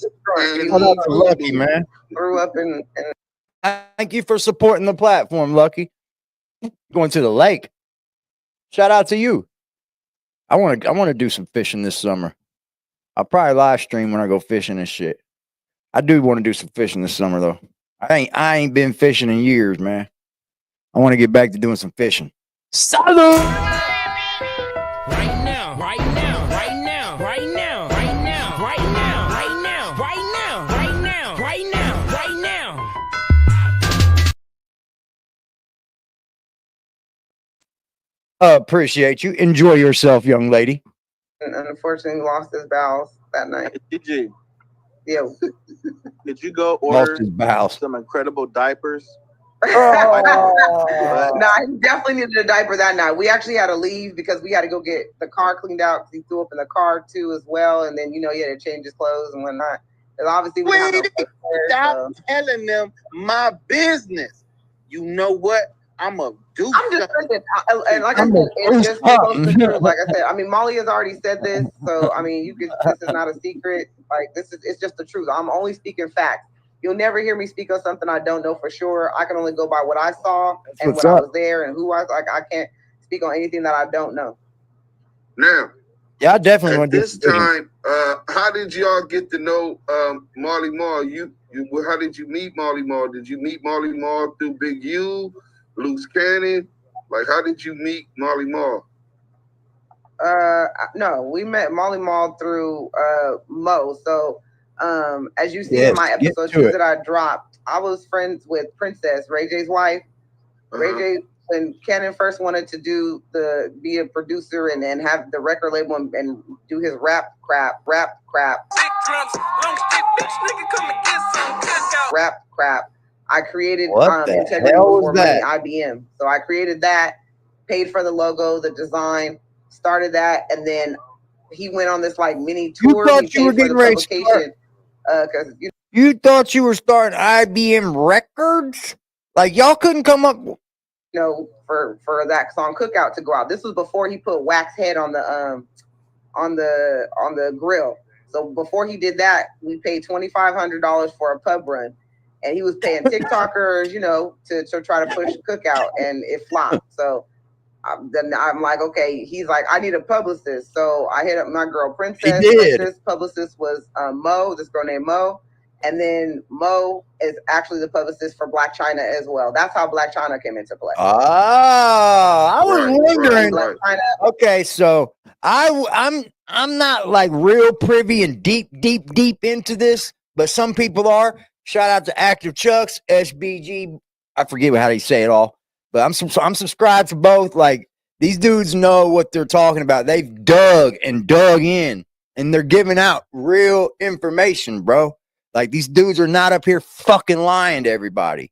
Lucky, man. Grew up in. Thank you for supporting the platform, Lucky. Going to the lake. Shout out to you. I want to do some fishing this summer. I'll probably live stream when I go fishing and shit. I do want to do some fishing this summer though. I ain't been fishing in years, man. I want to get back to doing some fishing. Salud! Right now, right now, right now, right now, right now, right now, right now, right now, right now, right now, right now. Appreciate you. Enjoy yourself, young lady. And unfortunately lost his bowels that night. Gigi, yeah. Did you go order some incredible diapers? Nah, he definitely needed a diaper that night. We actually had to leave because we had to go get the car cleaned out because he threw up in the car too as well. And then he had to change his clothes and whatnot. And obviously we stop telling them my business. You know what? I'm just thinking, like I said, it's just the truth. Like I said, I mean, Molly has already said this, so I mean, this is not a secret. Like it's just the truth. I'm only speaking facts. You'll never hear me speak on something I don't know for sure. I can only go by what I saw and when I was there and who I was. Like I can't speak on anything that I don't know. Now, yeah, I definitely want this time. How did y'all get to know Molly Mall? How did you meet Molly Mall? Did you meet Molly Mall through Big U? Luce Cannon, like how did you meet Molly Mall? No, we met Molly Mall through Mo. So as you see in my episode 2 that I dropped, I was friends with Princess, Ray J's wife. Ray J, when Cannon first wanted to be a producer and have the record label and do his rap crap. I created Integrity before money, IBM. So I created that, paid for the logo, the design, started that, and then he went on this like mini tour. You thought you were getting ready to start. You thought you were starting IBM Records? Like y'all couldn't come up, for that song Cookout to go out. This was before he put Wack's head on the grill. So before he did that, we paid $2,500 for a pub run. And he was paying TikTokers, to try to push Cookout, and it flopped. So then I'm like, okay. He's like, I need a publicist. So I hit up my girl Princess. Princess publicist was Mo, this girl named Mo. And then Mo is actually the publicist for Black China as well. That's how Black China came into play. I was wondering. Okay, so I'm not like real privy and deep into this, but some people are. Shout out to Active Chucks, SBG I forget how they say it all, but I'm subscribed to both. Like, these dudes know what they're talking about. They've dug in, and they're giving out real information, bro. Like, these dudes are not up here fucking lying to everybody.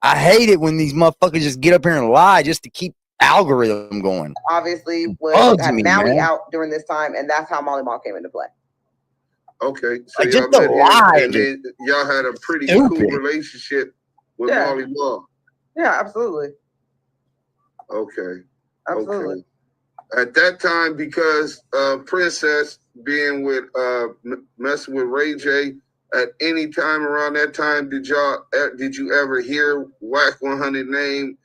I hate it when these motherfuckers just get up here and lie just to keep algorithm going. Obviously, had me, Maui man. out during this time, and that's how Molly Mall came into play. Okay, so Like, y'all just a met him, lie, and then y'all had a pretty stupid. cool relationship with Yeah. Molly Mall. Yeah, absolutely. Okay. Absolutely. Okay. At that time, because Princess being with messing with Ray J, at any time around that time, did you ever hear Wack 100 name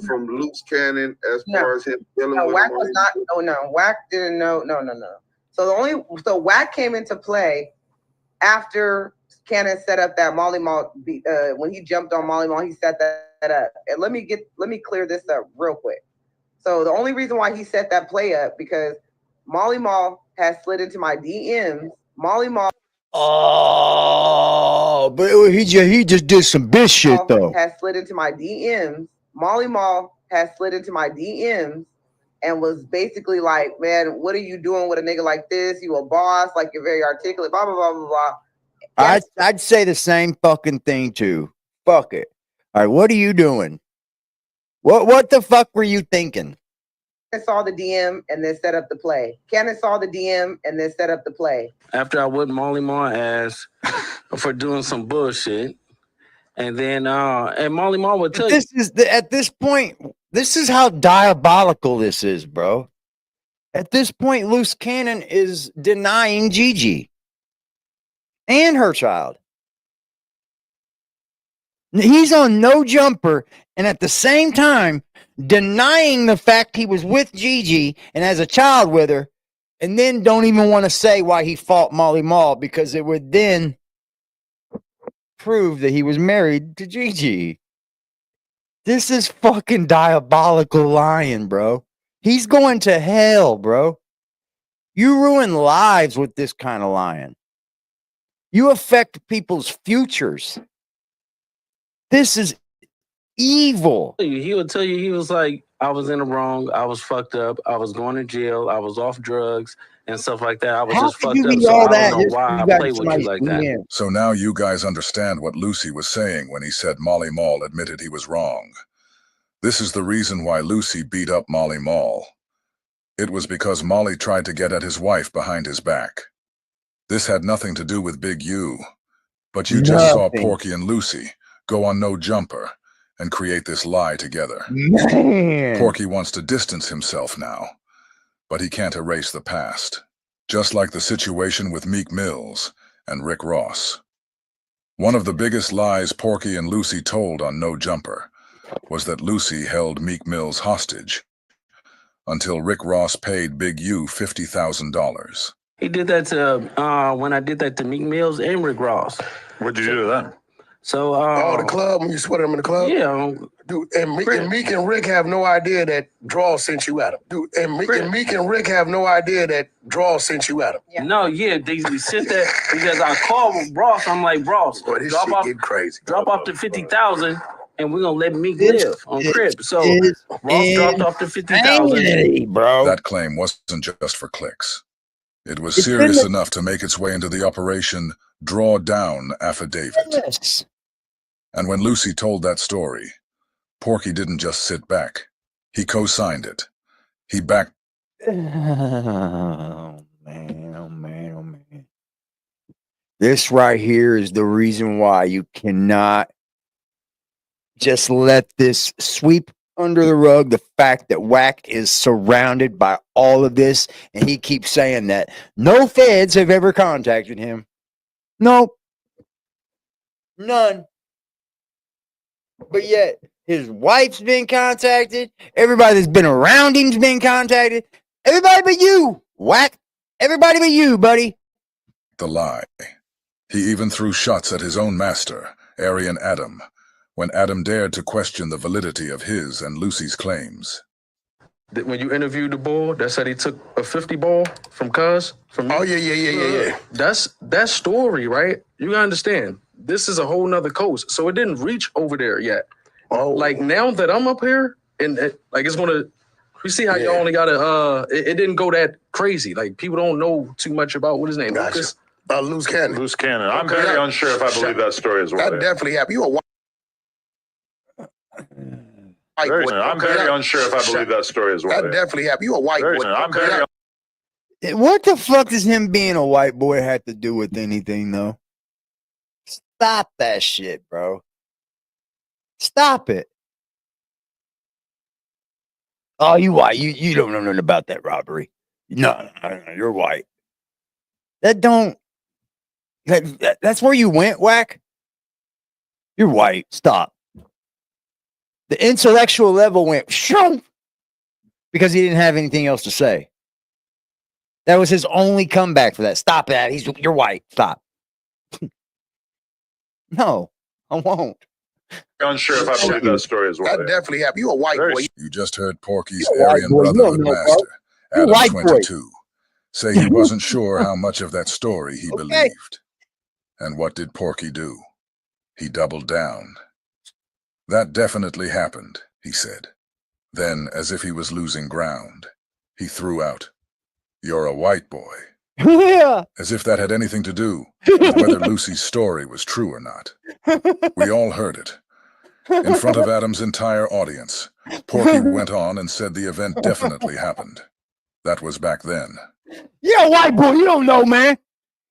from Luce Cannon as far as him dealing with Wack him? was not. Oh no, Wack didn't know. No. So Wack came into play after Cannon set up that Molly Mall. When he jumped on Molly Mall, he set that up. And let me clear this up real quick. So the only reason why he set that play up because Molly Mall has slid into my DMs. Molly Mall. Oh, but he just did some bitch shit though. Has slid into my DMs. Molly Mall has slid into my DMs and was basically like, "Man, what are you doing with a nigga like this? You a boss? Like you're very articulate." Blah blah blah blah blah. I'd say the same fucking thing too. Fuck it. All right, what are you doing? What the fuck were you thinking? Cannon saw the DM and then set up the play. Cannon saw the DM and then set up the play. After I whipped Molly Maw ass for doing some bullshit, and then and Molly Maw would tell you. At this point, this is how diabolical this is, bro. At this point, Luce Cannon is denying Gigi and her child. He's on No Jumper, and at the same time, denying the fact he was with Gigi and has a child with her, and then don't even want to say why he fought Molly Mall because it would then prove that he was married to Gigi. This is fucking diabolical lying, bro. He's going to hell, bro. You ruin lives with this kind of lying. You affect people's futures. This is evil. He would tell you, he was like, I was in the wrong, I was fucked up, I was going to jail, I was off drugs and stuff like that. I was just fucked up, so I don't know why I play with you like that. So now you guys understand what Lucy was saying when he said Molly Mall admitted he was wrong. This is the reason why Lucy beat up Molly Mall. It was because Molly tried to get at his wife behind his back. This had nothing to do with Big U. But you just saw Porky and Lucy go on No Jumper and create this lie together. Man. Porky wants to distance himself now, but he can't erase the past. Just like the situation with Meek Mills and Rick Ross. One of the biggest lies Porky and Lucy told on No Jumper was that Lucy held Meek Mills hostage until Rick Ross paid Big U $50,000. He did that to, when I did that to Meek Mills and Rick Ross. What'd you do to them? So, the club, when you sweated him in the club? Yeah. Dude, and Meek and Rick have no idea that Draw sent you at him. Dude, and Meek and Rick have no idea that Draw sent you at him. Yeah. No, yeah, they sent that because I called Ross. I'm like, Ross, Boy, this drop shit off, get crazy. drop off the 50,000 and we're going to let Meek live on crib. So Ross dropped off the 50,000. Bro. That claim wasn't just for clicks. It was serious enough to make its way into the Operation Draw Down affidavit. Yes. And when Lucy told that story, Porky didn't just sit back. He co-signed it. He backed. Oh, man, oh, man, oh, man. This right here is the reason why you cannot just let this sweep under the rug the fact that Wack is surrounded by all of this, and he keeps saying that no feds have ever contacted him. Nope. None. But yet, his wife's been contacted. Everybody that's been around him's been contacted. Everybody but you, Wack. Everybody but you, buddy. The lie. He even threw shots at his own master, Aryan Adam, when Adam dared to question the validity of his and Lucy's claims. When you interviewed the bull, that said he took a 50 ball from Cuz? Oh, yeah. That's that story, right? You gotta understand. This is a whole nother coast. So it didn't reach over there yet. Like now that I'm up here, and like it's gonna. You see how y'all only got it didn't go that crazy. Like people don't know too much about what his name. Gotcha. Lucas. Loose cannon. Loose cannon. I'm very unsure if I believe that story as well. That definitely happened. You a white boy. I'm very unsure if I believe that story as well. That definitely happened. You a white boy. I'm very. What the fuck does him being a white boy have to do with anything, though? Stop that shit, bro. Stop it. Oh, you white. You don't know nothing about that robbery. No, you're white. That's where you went, Wack? You're white. Stop. The intellectual level went shoo, because he didn't have anything else to say. That was his only comeback for that. Stop that. You're white. Stop. No, I won't. Unsure if I believe that story as well. That definitely happened. You a white boy. You just heard Porky's Aryan Brotherhood master, Adam 22, say he wasn't sure how much of that story he believed. And what did Porky do? He doubled down. That definitely happened, he said. Then, as if he was losing ground, he threw out, "You're a white boy." Yeah. As if that had anything to do with whether Lucy's story was true or not. We all heard it. In front of Adam's entire audience, Porky went on and said the event definitely happened. That was back then. You're a white boy. You don't know, man.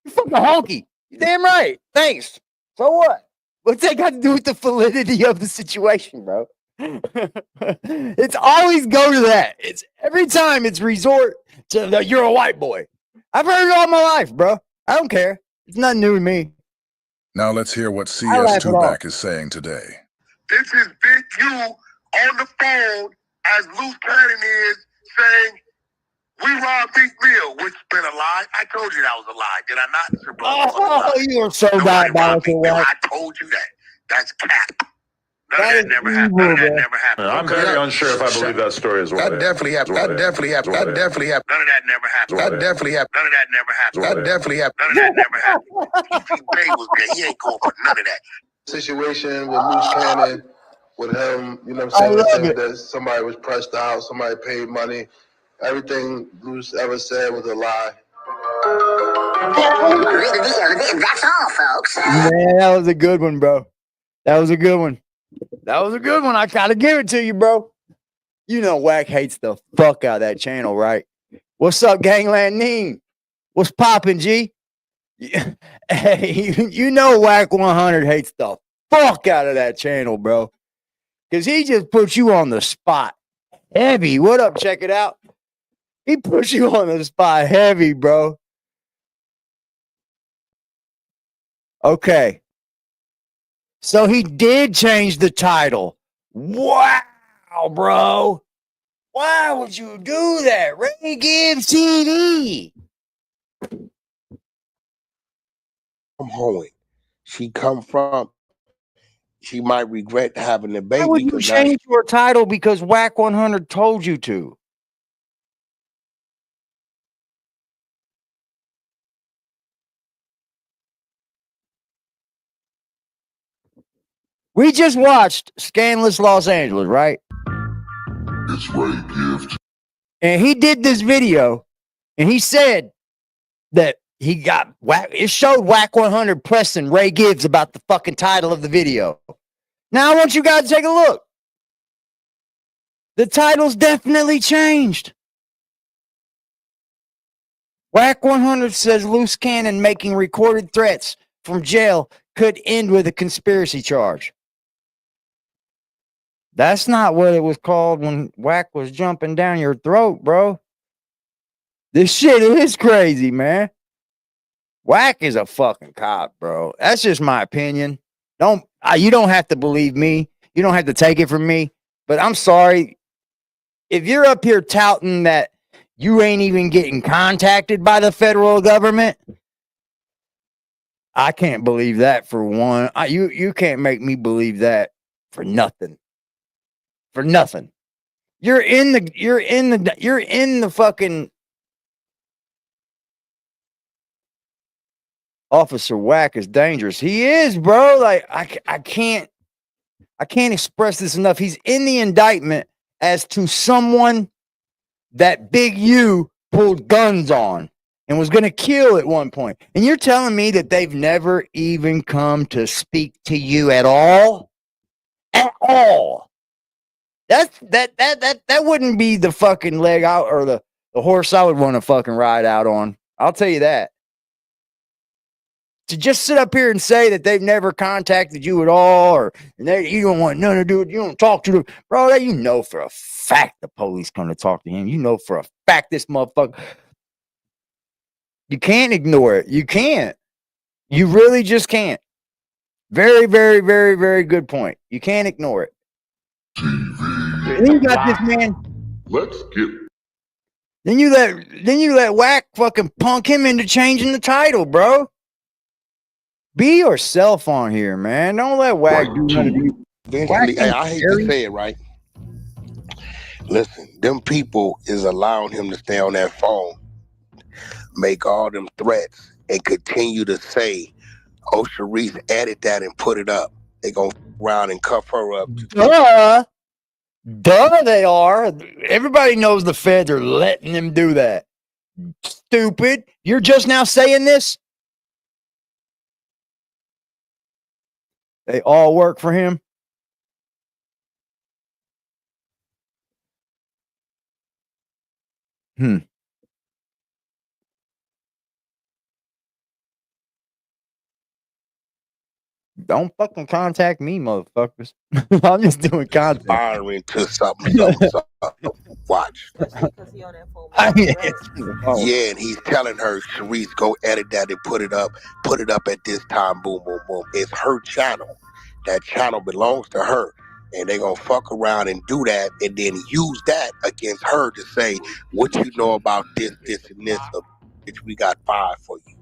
You fucking honky. You damn right. Thanks. So what? What's that got to do with the validity of the situation, bro? It's always go to that. It's every time it's resort to the "you're a white boy." I've heard it all my life, bro. I don't care. It's nothing new to me. Now let's hear what CS2 Back is saying today. This is Big U on the phone as Luce Cannon is saying, "We robbed Meek Mill," which has been a lie. I told you that was a lie, did I not? Oh, you are so diabolical. I told you that. That's cap. None of that never happened. None of that never happened. I'm very unsure if I believe that story as well. That definitely happened. That definitely happened. That definitely happened. None of that never happened. That definitely happened. None of that never happened. That definitely happened. None of that never happened. Bay was there. He ain't going for none of that. Situation with Luce Cannon, with him, you know what I'm saying? That somebody was pressed out, somebody paid money. Everything Luce ever said was a lie. That's all, folks. Man, that was a good one, bro. That was a good one. That was a good one. I gotta give it to you, bro. You know Wack hates the fuck out of that channel, right? What's up, Gangland Neen? What's poppin', G? Hey, you know Wack 100 hates the fuck out of that channel, bro. Because he just puts you on the spot. Heavy. What up? Check it out. He puts you on the spot heavy, bro. Okay. So he did change the title. Wow, bro. Why would you do that? Ray Gibbs TV. From home. She come from. She might regret having the baby. Why would you change your title because Wack 100 told you to? We just watched Scandalous Los Angeles, right? It's Ray Gibbs. And he did this video, and he said that he got Wack. It showed Wack 100 pressing Ray Gibbs about the fucking title of the video. Now I want you guys to take a look. The title's definitely changed. Wack 100 says Luce Cannon making recorded threats from jail could end with a conspiracy charge. That's not what it was called when Wack was jumping down your throat, bro. This shit is crazy, man. Wack is a fucking cop, bro. That's just my opinion. You don't have to believe me. You don't have to take it from me. But I'm sorry. If you're up here touting that you ain't even getting contacted by the federal government, I can't believe that for one. You can't make me believe that for nothing. For nothing. You're in the fucking Officer Wack is dangerous. He is, bro. Like I can't. I can't express this enough. He's in the indictment as to someone that Big U pulled guns on and was going to kill at one point. And you're telling me that they've never even come to speak to you at all? At all. That wouldn't be the fucking leg out or the horse I would want to fucking ride out on. I'll tell you that. To just sit up here and say that they've never contacted you at all, or you don't want nothing to do with it, you don't talk to them, bro, that you know for a fact the police come to talk to him. You know for a fact this motherfucker. You can't ignore it. You can't. You really just can't. Very, very, very, very good point. You can't ignore it. Then you got this man. Let's get. Then you let Wack fucking punk him into changing the title, bro. Be yourself on here, man. Don't let Wack do nothing to you. Eventually, hey, I hate to say it, right? Listen, them people is allowing him to stay on that phone, make all them threats, and continue to say, oh, Sharice added that and put it up. They gonna round and cuff her up. Duh, they are. Everybody knows the feds are letting them do that. Stupid. You're just now saying this? They all work for him. Don't fucking contact me, motherfuckers. I'm just doing content. Firing to something. Watch. Yeah, and he's telling her, Sharice, go edit that and put it up at this time, boom, boom, boom. It's her channel. That channel belongs to her. And they're gonna fuck around and do that and then use that against her to say, what you know about this, and this, bitch, we got 5 for you.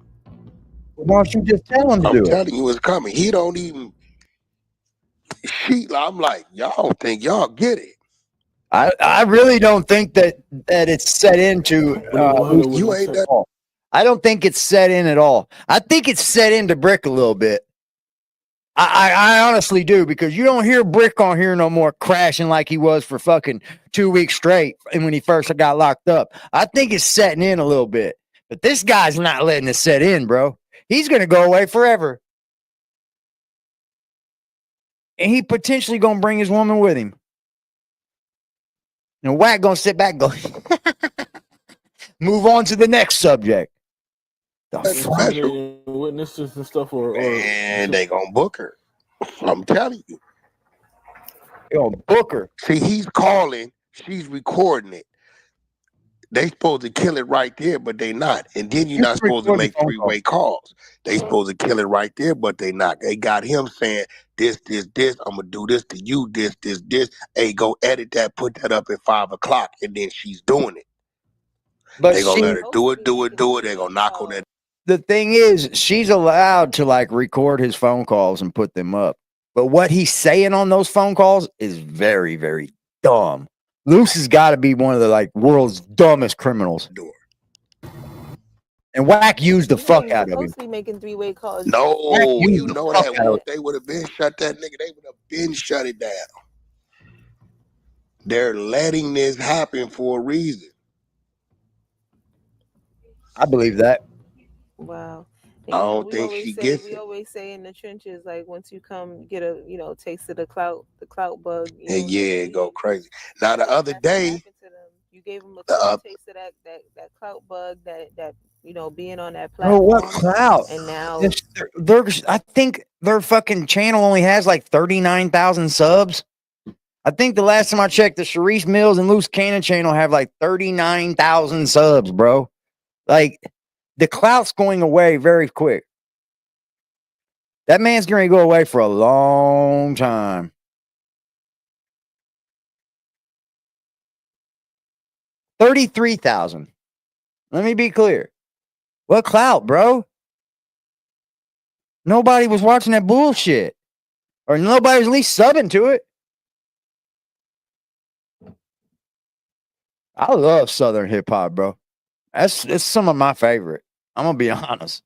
Why don't you just tell him to do it? I'm telling you it's coming. He don't even. I'm like, y'all don't think y'all get it. I really don't think that it's set into. You ain't that. I don't think it's set in at all. I think it's set into Brick a little bit. I honestly do, because you don't hear Brick on here no more crashing like he was for fucking 2 weeks straight and when he first got locked up. I think it's setting in a little bit, but this guy's not letting it set in, bro. He's gonna go away forever, and he potentially gonna bring his woman with him. And Wack gonna sit back and go, move on to the next subject. Special witnesses and stuff, and they gonna book her. I'm telling you. They gonna book her. See, he's calling, she's recording it. They supposed to kill it right there, but they not. And then you're not supposed to make 3-way calls. They supposed to kill it right there, but they not. They got him saying, this, I'm gonna do this to you, this. Hey, go edit that, put that up at 5 o'clock, and then she's doing it. But they gonna let her do it. They gonna knock on that. The thing is, she's allowed to like record his phone calls and put them up. But what he's saying on those phone calls is very, very dumb. Luce has got to be one of the like world's dumbest criminals. And Wack used the fuck out of him. Supposed to be making 3-way calls. No, you know that they would have been shut that nigga. They would have been shut it down. They're letting this happen for a reason. I believe that. Wow. I don't think she gets it. We always say in the trenches, like once you come get a taste of the clout bug. And yeah, go crazy. Now the other day, you gave them a taste of that clout bug, that being on that platform. Oh, what clout? And now I think their fucking channel only has like 39,000 subs. I think the last time I checked, the Sharice Mills and Luce Cannon channel have like 39,000 subs, bro. Like, the clout's going away very quick. That man's going to go away for a long time. $33,000. Let me be clear. What clout, bro? Nobody was watching that bullshit. Or nobody was at least subbing to it. I love Southern hip hop, bro. It's some of my favorite. I'm gonna be honest.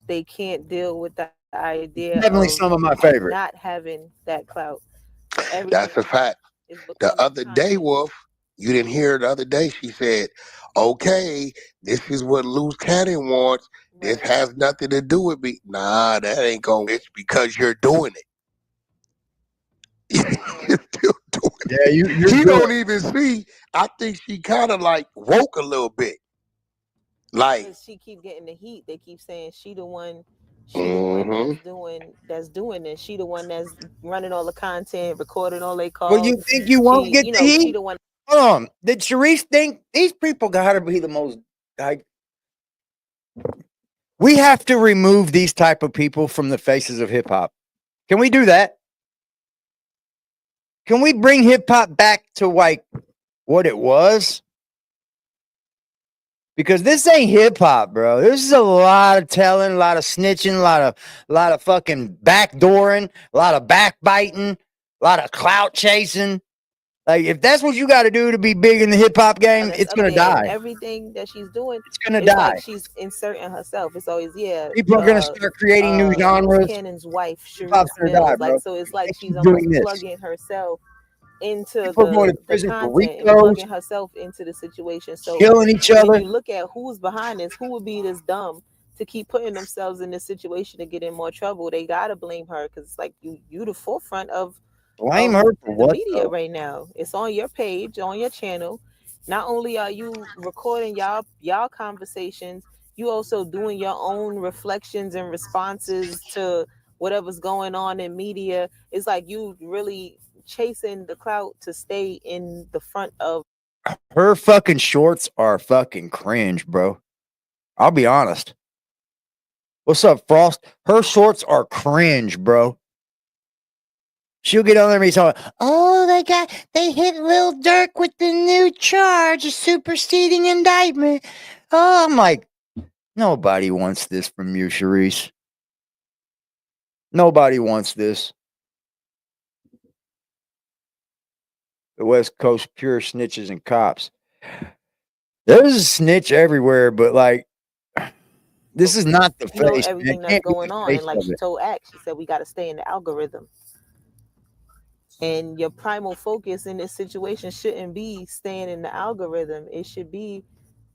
They can't deal with the idea. Definitely some of my favorite. Not having that clout. That's a fact. The other day, Wolf, you didn't hear the other day. She said, "Okay, this is what Luce Cannon wants. This has nothing to do with me." Nah, that ain't going. It's because you're doing it. You're still doing it. You don't even see. I think she kind of like woke a little bit. Like she keep getting the heat. They keep saying she the one that's doing this. She the one that's running all the content, recording all they calls. Well, you think you won't get the heat? She the one. Hold on. Did Sharice think these people gotta be the most like? We have to remove these type of people from the faces of hip hop. Can we do that? Can we bring hip hop back to like what it was? Because this ain't hip hop, bro. This is a lot of telling, a lot of snitching, a lot of fucking backdooring, a lot of backbiting, a lot of clout chasing. Like, if that's what you got to do to be big in the hip hop game, it's gonna die. Everything that she's doing, it's gonna die. Like she's inserting herself. It's always people are gonna start creating new genres. Cannon's wife, Sharice Mills. Like, so it's like she's almost plugging herself into the content and plugging herself into the situation. So killing each other. When you look at who's behind this, who would be this dumb to keep putting themselves in this situation to get in more trouble? They gotta blame her because it's like you the forefront of blame her for what media right now. It's on your page, on your channel. Not only are you recording y'all conversations, you also doing your own reflections and responses to whatever's going on in media. It's like you really chasing the clout to stay in the front of her. Fucking shorts are fucking cringe, bro. I'll be honest. What's up, Frost? Her shorts are cringe, bro. She'll get on there and be talking, oh, they hit Lil Durk with the new charge of superseding indictment. Oh, I'm like, nobody wants this from you, Sharice. Nobody wants this. The West Coast pure snitches and cops. There's a snitch everywhere, but like, this is not the face. Everything that's going on. And like she told Axe, she said, we got to stay in the algorithm. And your primal focus in this situation shouldn't be staying in the algorithm. It should be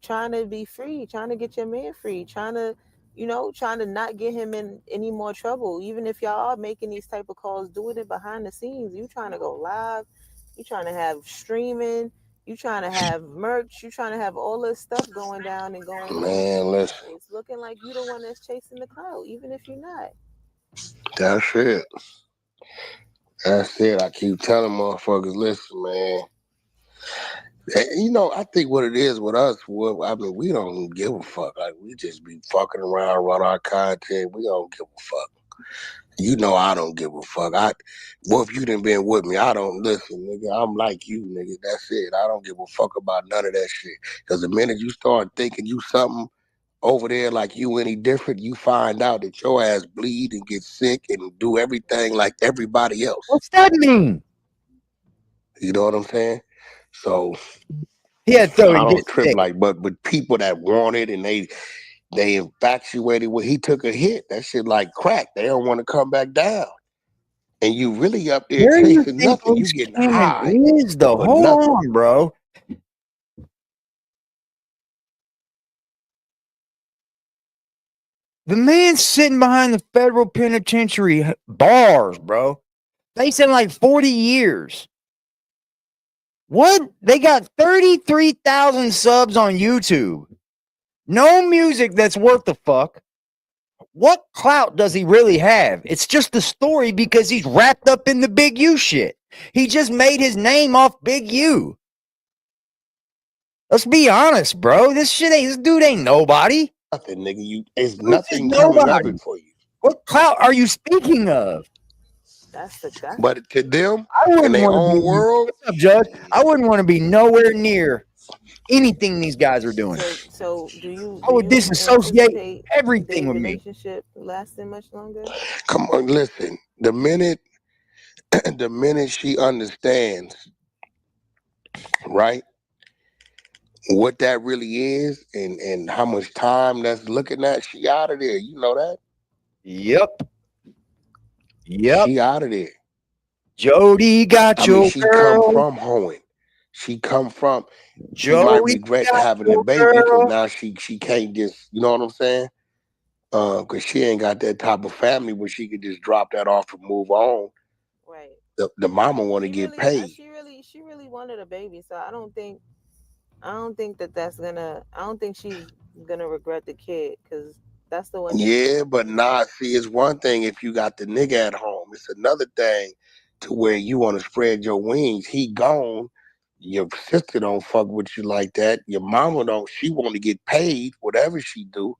trying to be free, trying to get your man free, trying to not get him in any more trouble. Even if y'all are making these type of calls, doing it behind the scenes. You trying to go live, you trying to have streaming, you trying to have merch, you trying to have all this stuff going down and going on. Listen. It's looking like you the one that's chasing the clout, even if you're not. That's it. That's it. I keep telling motherfuckers, listen, man. You know, I think what it is with us, I mean, we don't give a fuck. Like, we just be fucking around, run our content. We don't give a fuck. You know I don't give a fuck. If you done been with me, I don't listen, nigga. I'm like you, nigga. That's it. I don't give a fuck about none of that shit. Because the minute you start thinking you something over there like you any different, you find out that your ass bleed and get sick and do everything like everybody else. What's that mean? You know what I'm saying? So yeah, so I don't trip sick. Like, but with people that want it and they infatuated with, he took a hit. That shit like crack. They don't want to come back down. And you really up there chasing nothing. You getting high. Hold on, bro. The man's sitting behind the federal penitentiary bars, bro. Facing like 40 years. What? They got 33,000 subs on YouTube. No music that's worth the fuck. What clout does he really have? It's just the story because he's wrapped up in the Big U shit. He just made his name off Big U. Let's be honest, bro. This dude ain't nobody. Nothing, nigga. It's nothing coming of it for you. What clout are you speaking of? But to them, in their own world, what's up, Judge? I wouldn't want to be nowhere near anything these guys are doing. So do you? I would disassociate everything with me. Relationship lasting much longer? Come on, listen. The minute she understands, right, what that really is and how much time that's looking at, she out of there. You know that? Yep. She out of there. Jody got I mean, your she come girl. from hoeing. She might Joey regret got having the your baby because girl. now she can't just, you know what I'm saying? Because she ain't got that type of family where she could just drop that off and move on. Right. The mama want to get paid. She really wanted a baby, so I don't think that's gonna. I don't think she's gonna regret the kid because that's the one. Yeah, but see, it's one thing if you got the nigga at home. It's another thing to where you want to spread your wings. He gone. Your sister don't fuck with you like that. Your mama don't. She want to get paid, whatever she do.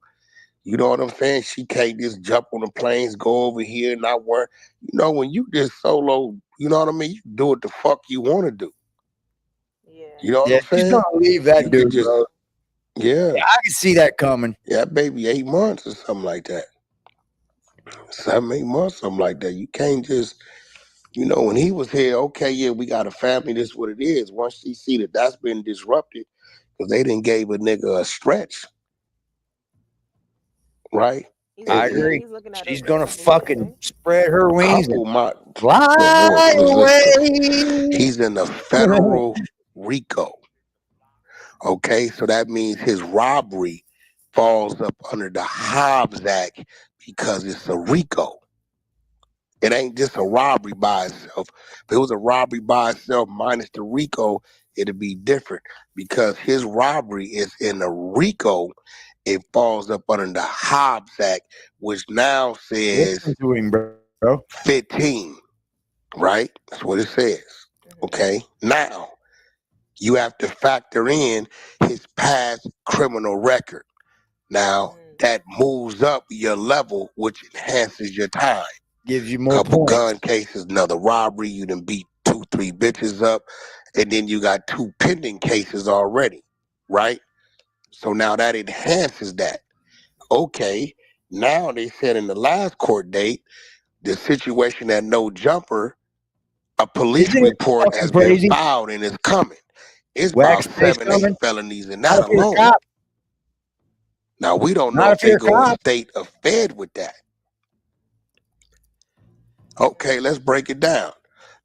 You know what I'm saying? She can't just jump on the planes, go over here, not work. You know, when you just solo, you know what I mean? You do what the fuck you want to do. Yeah. You know what I'm She's saying? gonna leave that dude, bro. Yeah. I can see that coming. Yeah, baby, 8 months or something like that. 7, 8 months, something like that. You can't just, you know, when he was here, okay, yeah, we got a family, this is what it is. Once she see that that's been disrupted, because they didn't gave a nigga a stretch, right? I agree. She's gonna fucking spread her wings and fly Listen, away. he's in the federal Rico. Okay, so that means his robbery falls up under the Hobbs Act because it's a Rico. It ain't just a robbery by itself. If it was a robbery by itself minus the Rico, it'd be different because his robbery is in a Rico. It falls up under the Hobbs Act, which now says Listen to him, bro. 15, right? That's what it says. Okay, now you have to factor in his past criminal record. Now that moves up your level, which enhances your time. Gives you more Couple points. gun cases, another robbery, you done beat 2, 3 bitches up, and then you got 2 pending cases already, right? So now that enhances that. Okay, now they said in the last court date, the situation at No Jumper, a police report has been filed and it's coming. It's Wax about stays 7, 8 coming. felonies in Not that if you're a alone. cop. Now we don't Not know if if they you're a go cop. state or fed with that. Okay, let's break it down.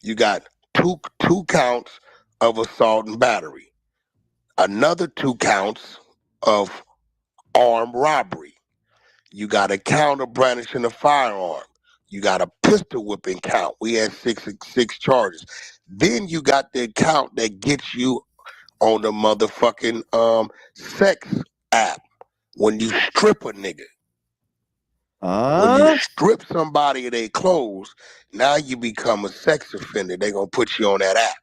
You got two counts of assault and battery, another 2 counts of armed robbery. You got a count of brandishing a firearm. You got a pistol whipping count. We had six charges. Then you got the count that gets you on the motherfucking sex app when you strip a nigga. When you strip somebody of their clothes, now you become a sex offender. They gonna put you on that app.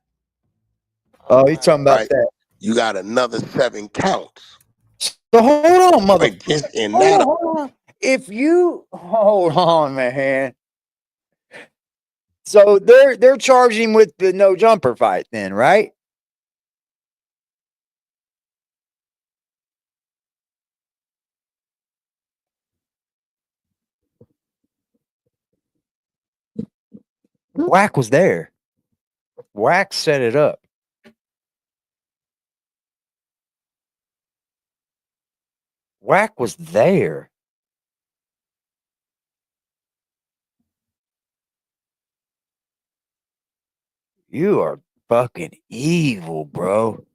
Oh, you talking about that? You got another 7 counts. So hold on, mother. Like just in hold that. on, hold on. If you hold on, man. So they're charging with the No Jumper fight, then, right? Wack was there. Wack set it up. Wack was there. You are fucking evil, bro.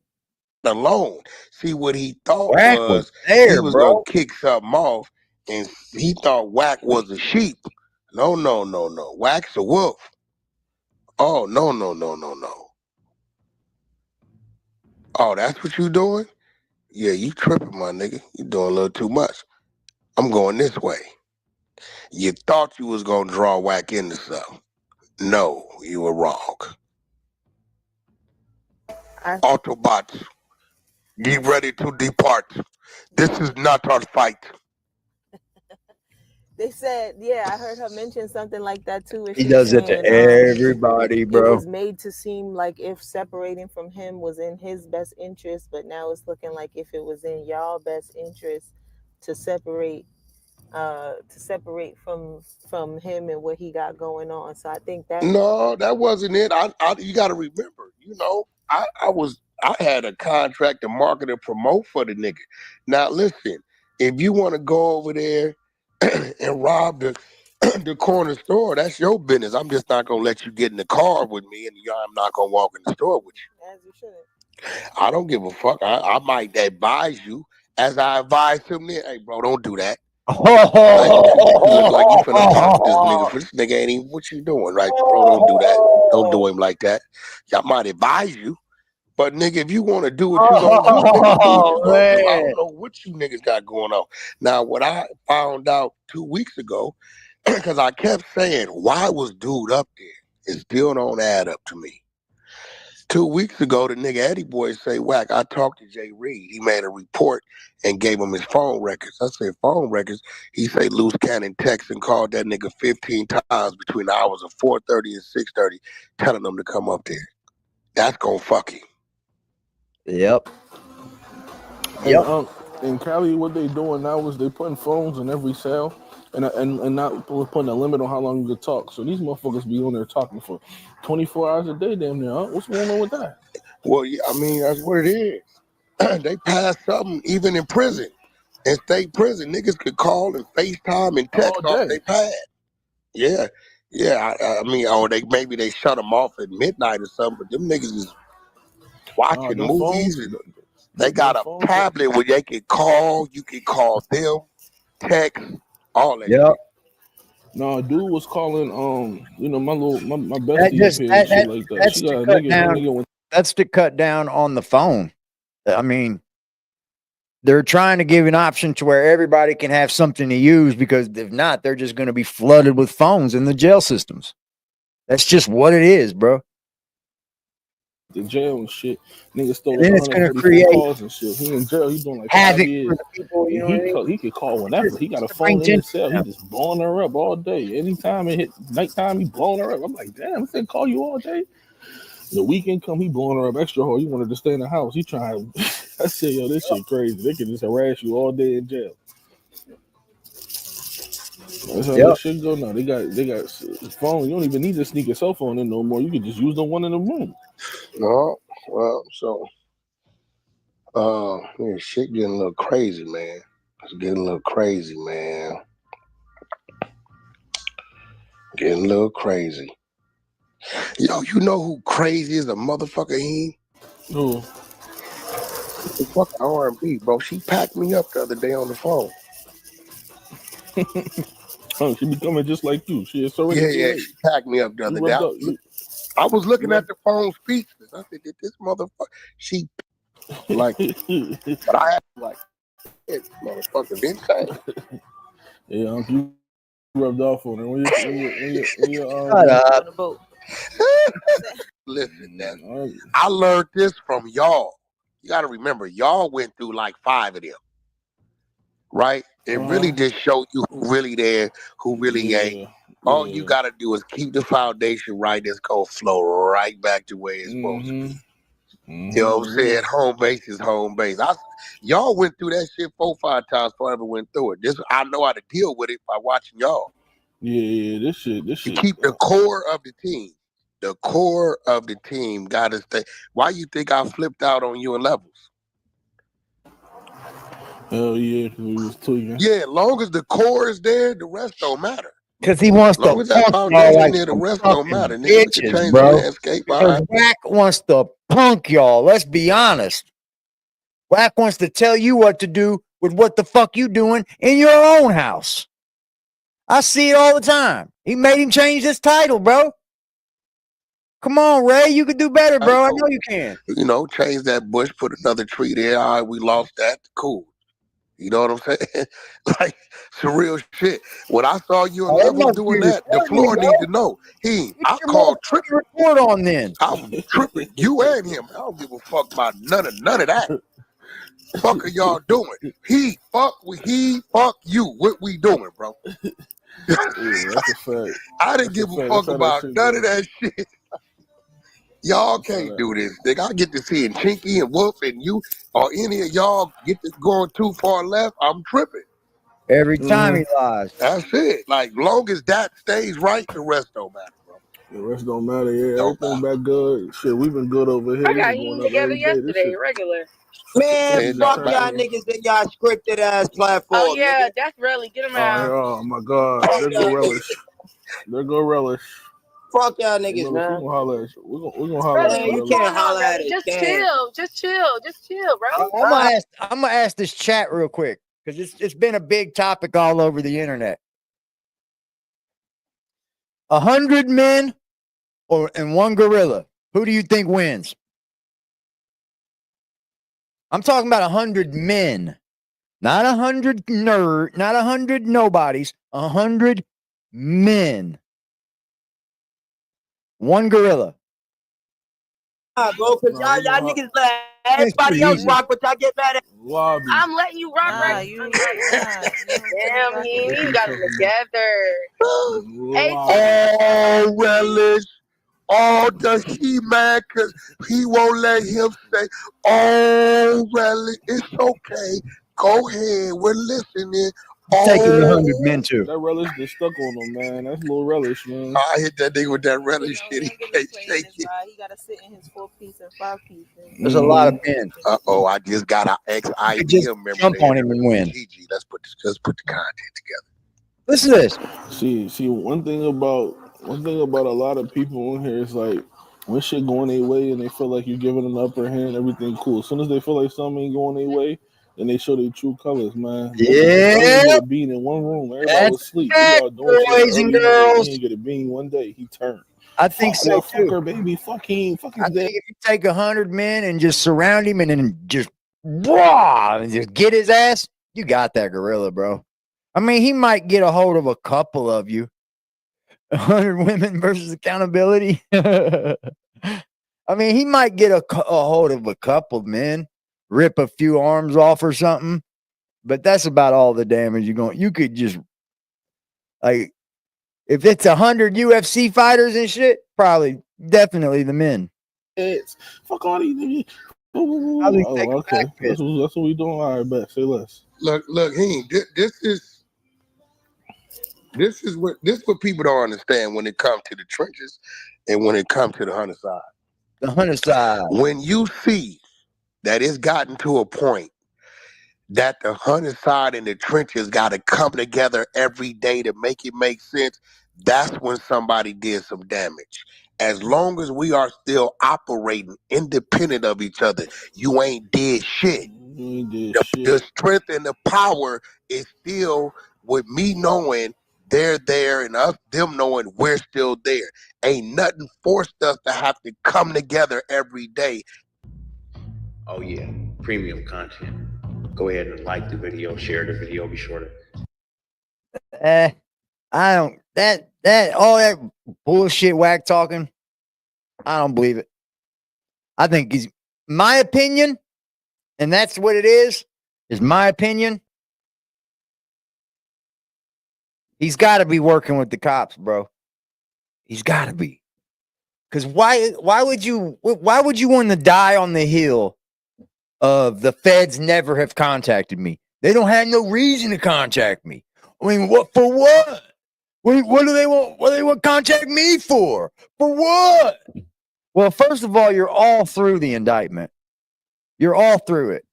Alone. See what he thought Wack was there, he was bro. gonna kick something off, and he thought Wack was a sheep. No. Wack's a wolf. Oh no. Oh, that's what you doing? Yeah, you tripping, my nigga. You doing a little too much. I'm going this way. You thought you was gonna draw Wack into something. No, you were wrong. Autobots, be ready to depart. This is not our fight. They said, yeah, I heard her mention something like that too. He does it to everybody, bro. It was made to seem like if separating from him was in his best interest, but now it's looking like if it was in y'all best interest to separate from him and what he got going on. So I think that No, that wasn't it. You got to remember, you know, I had a contract to market and promote for the nigga. Now listen, if you want to go over there and rob the the corner store, that's your business. I'm just not gonna let you get in the car with me, and I'm not gonna walk in the store with you. As you should. I don't give a fuck. I might advise you, as I advised him then. Hey, bro, don't do that. You look like you finna pop this nigga. For this nigga ain't even what you doing, right? Bro, don't do that. Don't do him like that. Y'all might advise you, but nigga, if you want to do what you gonna do, nigga, do what you gonna do. I don't know what you niggas got going on. Now, what I found out 2 weeks ago, because I kept saying, why was dude up there? It still don't add up to me. 2 weeks ago, the nigga Eddie Boy say, Wack, I talked to Jay Reed. He made a report and gave him his phone records. I said, phone records? He say Luce Cannon text and called that nigga 15 times between the hours of 4:30 and 6:30, telling him to come up there. That's gonna fuck him. Yep. In Cali, what they doing now is they putting phones in every cell and not putting a limit on how long you can talk. So these motherfuckers be on there talking for 24 hours a day damn near. Huh? What's going on with that? Well, yeah, I mean, that's what it is. They passed something even in prison. In state prison, niggas could call and FaceTime and text off their pad. Yeah. Yeah, I mean, or maybe they shut them off at midnight or something, but them niggas is watching movies and they got a tablet where they can call, you can call them, text, all that shit. No, dude was calling my bestie and shit like that. She got a nigga with that's to cut down on the phone. I mean, they're trying to give an option to where everybody can have something to use, because if not, they're just going to be flooded with phones in the jail systems. That's just what it is, bro. The jail and shit. Niggas stole then it's going to create calls and shit. He in jail. He's doing like havoc 5 years. for the people. You know he could call whenever. He got a phone in his cell. He just blowing her up all day. Anytime it hit nighttime, he blowing her up. I'm like, damn, I call you all day. The weekend come, he blowing her up extra hard. He wanted to stay in the house. He trying. I said, yo, this shit crazy. They can just harass you all day in jail. That's how this shit go now. They got phone. You don't even need to sneak your cell phone in no more. You can just use the one in the room. No, well, so shit getting a little crazy, man. It's getting a little crazy, man. Getting a little crazy. Yo, you know who crazy is a motherfucker? Who? The fucking R&B, bro. She packed me up the other day on the phone. Oh, she becoming just like you. She is so Yeah, she packed me up the other day. I was looking at the phone speechless. I said, did this motherfucker? She like, but I had like, this motherfucker's insane. Yeah, you rubbed off on her when you on the boat. Listen, man, I learned this from y'all. You got to remember, y'all went through like 5 of them, right? It really just showed you who really there, who really ain't. All you got to do is keep the foundation right. It's going to flow right back to where it's supposed to be. You know what I'm saying? Home base is home base. Y'all went through that shit 4-5 times before I ever went through it. I know how to deal with it by watching y'all. Yeah, this shit. You keep the core of the team. The core of the team got to stay. Why you think I flipped out on you in levels? Hell yeah, we was tweaking. Yeah, long as the core is there, the rest don't matter. Because he wants to punk y'all like the rest don't matter. Bitches, bro. Because Wack wants to punk y'all. Let's be honest. Wack wants to tell you what to do with what the fuck you doing in your own house. I see it all the time. He made him change his title, bro. Come on, Ray. You can do better, bro. I know you can. You know, change that bush, put another tree there. All right, we lost that. Cool. You know what I'm saying? Like, some real shit. When I saw you and Level doing that, the floor needs to know. I called tripping. Report on then. I was tripping. You and him. I don't give a fuck about none of that. Fuck are y'all doing? He fuck you. What we doing, bro? Yeah, that's a fact. I didn't give a fuck about none of that shit. Y'all can't do this, nigga. I get to seeing Chinky and Wolf and you or any of y'all get to going too far left, I'm tripping. Every time he lies. That's it. Like, long as that stays right, the rest don't matter, bro. The rest don't matter. Yeah, everything back good. Shit, we've been good over here. I got eaten together yesterday, regular. Man, fuck y'all niggas in y'all scripted ass platform. Oh yeah, nigga. that's really get him out. Oh my God, there go relish. There go relish. Fuck y'all niggas, Relish, man. we gonna holler at you. We're gonna holler Really, at you. You what's Relish. can't going on, holler at really? us. Just Damn. chill, bro. I'm gonna ask this chat real quick because it's been a big topic all over the internet. 100 men and one gorilla. Who do you think wins? I'm talking about 100 men, not 100 not 100 nobodies. 100 men. One gorilla. Bro, cause y'all niggas let everybody else rock, but y'all get mad at. Lobby. I'm letting you rock right you Damn, he ain't got it together. Oh, relish. Oh, does he mad because he won't let him say, oh, relish, it's okay. Go ahead, we're listening. Taking the 100 Oh, men too. That relish just stuck on him, man. That's a little relish, man. I hit that nigga with that relish shit. He can't shake it. He gotta sit in his 4-piece and 5-piece. There's a lot of men. Uh-oh, I just got an ex-IBM member. Jump on him and win. Gigi, let's put the content together. Listen to this. See, one thing about a lot of people in here is like when shit going their way and they feel like you're giving an upper hand, everything cool. As soon as they feel like something ain't going their way, then they show their true colors, man. Yeah. I didn't get a bean in one room. Everybody was asleep. Y'all doing shit boys and early morning. girls. He didn't get a bean one day. He turned. I think so too. Fuck her, baby. Fuck him. Fuck his I dad. think if you take 100 men and just surround him and then just raw and just get his ass, you got that gorilla, bro. I mean, he might get a hold of a couple of you. 100 women versus accountability. I mean, he might get a hold of a couple men, rip a few arms off or something, but that's about all the damage you're going. You could just like, if it's 100 UFC fighters and shit, probably definitely the men. It's fuck all these niggas. Oh, okay. That's what we doing. All right, bet. Say less. Look, this is what people don't understand when it comes to the trenches and when it comes to the hunter side. The hunter side. When you see that it's gotten to a point that the hunter side and the trenches got to come together every day to make it make sense, that's when somebody did some damage. As long as we are still operating independent of each other, you ain't did shit. The strength and the power is still with me knowing they're there and us them knowing we're still there. Ain't nothing forced us to have to come together every day. Oh yeah, premium content. Go ahead and like the video, share the video, be sure to. I don't that all that bullshit Wack talking. I don't believe it. I think he's my opinion, and that's what it is my opinion. He's got to be working with the cops, bro. He's got to be. Because why would you want to die on the hill of the feds never have contacted me? They don't have no reason to contact me. I mean, what for what? What do they want? What do they want to contact me for? For what? Well, first of all, you're all through the indictment. You're all through it.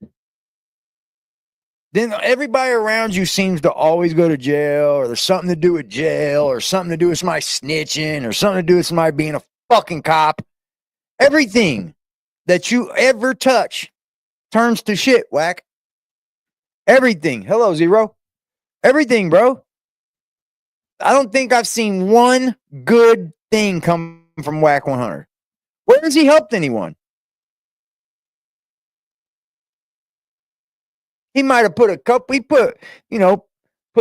Then everybody around you seems to always go to jail, or there's something to do with jail, or something to do with somebody snitching, or something to do with somebody being a fucking cop. Everything that you ever touch turns to shit, Wack. Everything. Hello, Zero. Everything, bro. I don't think I've seen one good thing come from Wack 100. Where has he helped anyone? He might have put put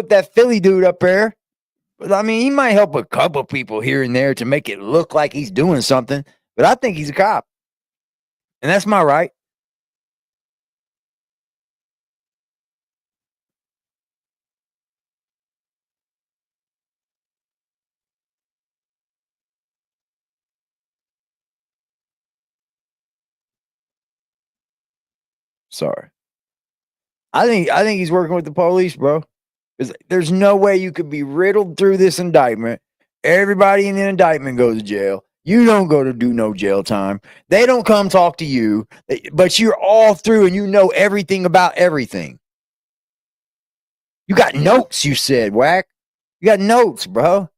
that Philly dude up there. But I mean, he might help a couple people here and there to make it look like he's doing something. But I think he's a cop. And that's my right. Sorry. I think he's working with the police, bro. Because there's no way you could be riddled through this indictment. Everybody in the indictment goes to jail. You don't go to do no jail time. They don't come talk to you, but you're all through and you know everything about everything. You got notes, you said, Wack. You got notes, bro.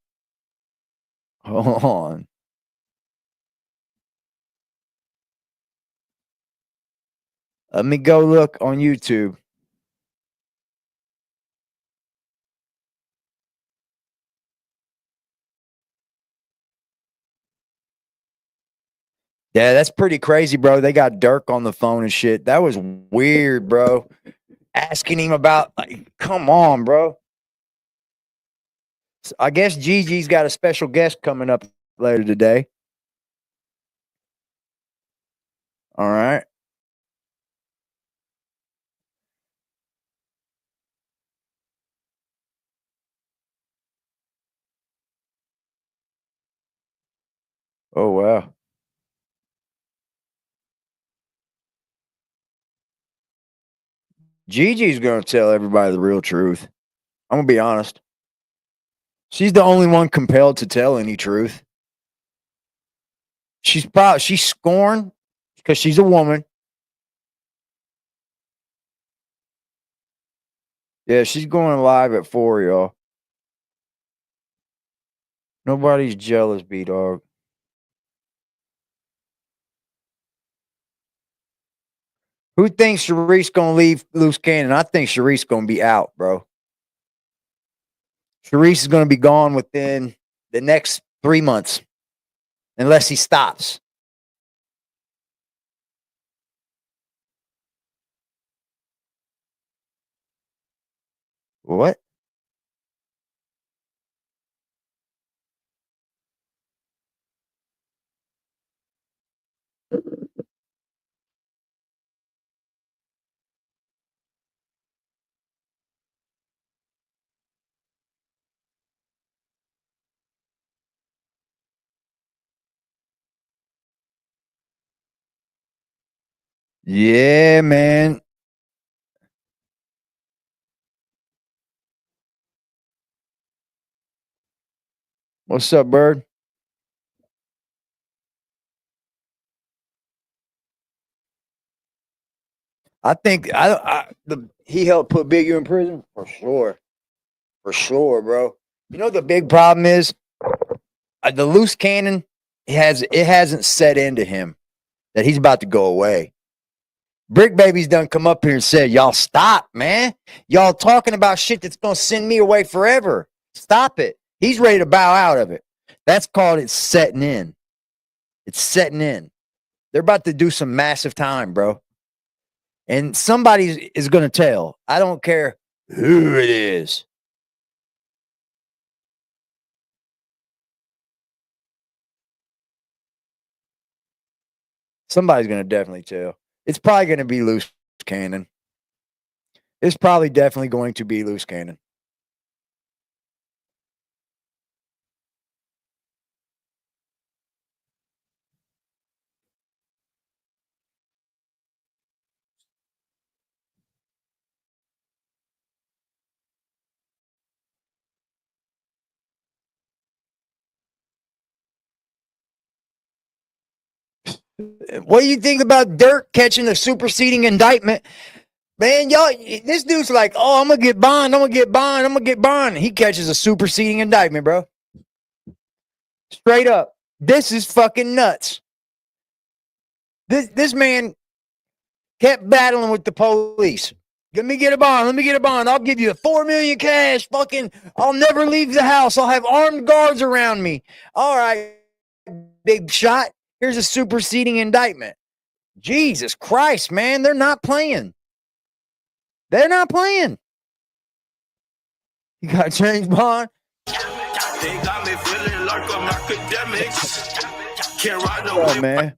Hold on. Let me go look on YouTube. Yeah, that's pretty crazy, bro. They got Durk on the phone and shit. That was weird, bro. Asking him about, like, come on, bro. So I guess Gigi's got a special guest coming up later today. All right. Oh, wow. Gigi's going to tell everybody the real truth. I'm going to be honest. She's the only one compelled to tell any truth. She's scorned because she's a woman. Yeah, she's going live at 4, y'all. Nobody's jealous, B-Dog. Who thinks Sharice gonna leave Luce Cannon? I think Sharice gonna be out, bro. Sharice is gonna be gone within the next 3 months, unless he stops. What? Yeah, man. What's up, Bird? I think he helped put Big U in prison for sure, bro. You know the big problem is the Luce Cannon hasn't set into him that he's about to go away. Brick Baby's done come up here and said, y'all stop, man. Y'all talking about shit that's gonna send me away forever. Stop it. He's ready to bow out of it. That's called it's setting in. It's setting in. They're about to do some massive time, bro. And somebody is going to tell. I don't care who it is. Somebody's going to definitely tell. It's probably going to be Luce Cannon. It's probably definitely going to be Luce Cannon. What do you think about Durk catching a superseding indictment? Man, y'all, this dude's like, oh, I'm going to get bond. I'm going to get bond. I'm going to get bond. He catches a superseding indictment, bro. Straight up. This is fucking nuts. This man kept battling with the police. Let me get a bond. Let me get a bond. I'll give you $4 million cash. Fucking, I'll never leave the house. I'll have armed guards around me. All right, big shot. Here's a superseding indictment. Jesus Christ, man. They're not playing. They're not playing. You got James Bond. They got me feeling like I'm academics. Can't ride no Oh, man.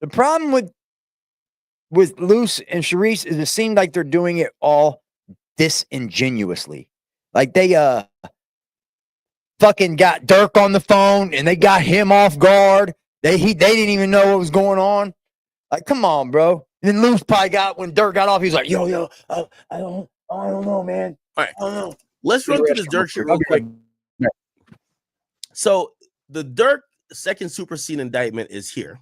The problem with Luce and Sharice is it seemed like they're doing it all disingenuously. Like they fucking got Durk on the phone and they got him off guard. They didn't even know what was going on. Like, come on, bro. And then Luce probably when Durk got off, he was like, yo, I don't know, man. All right. I don't know. Let's run through this Durk shit real quick. So the Durk second superseding indictment is here.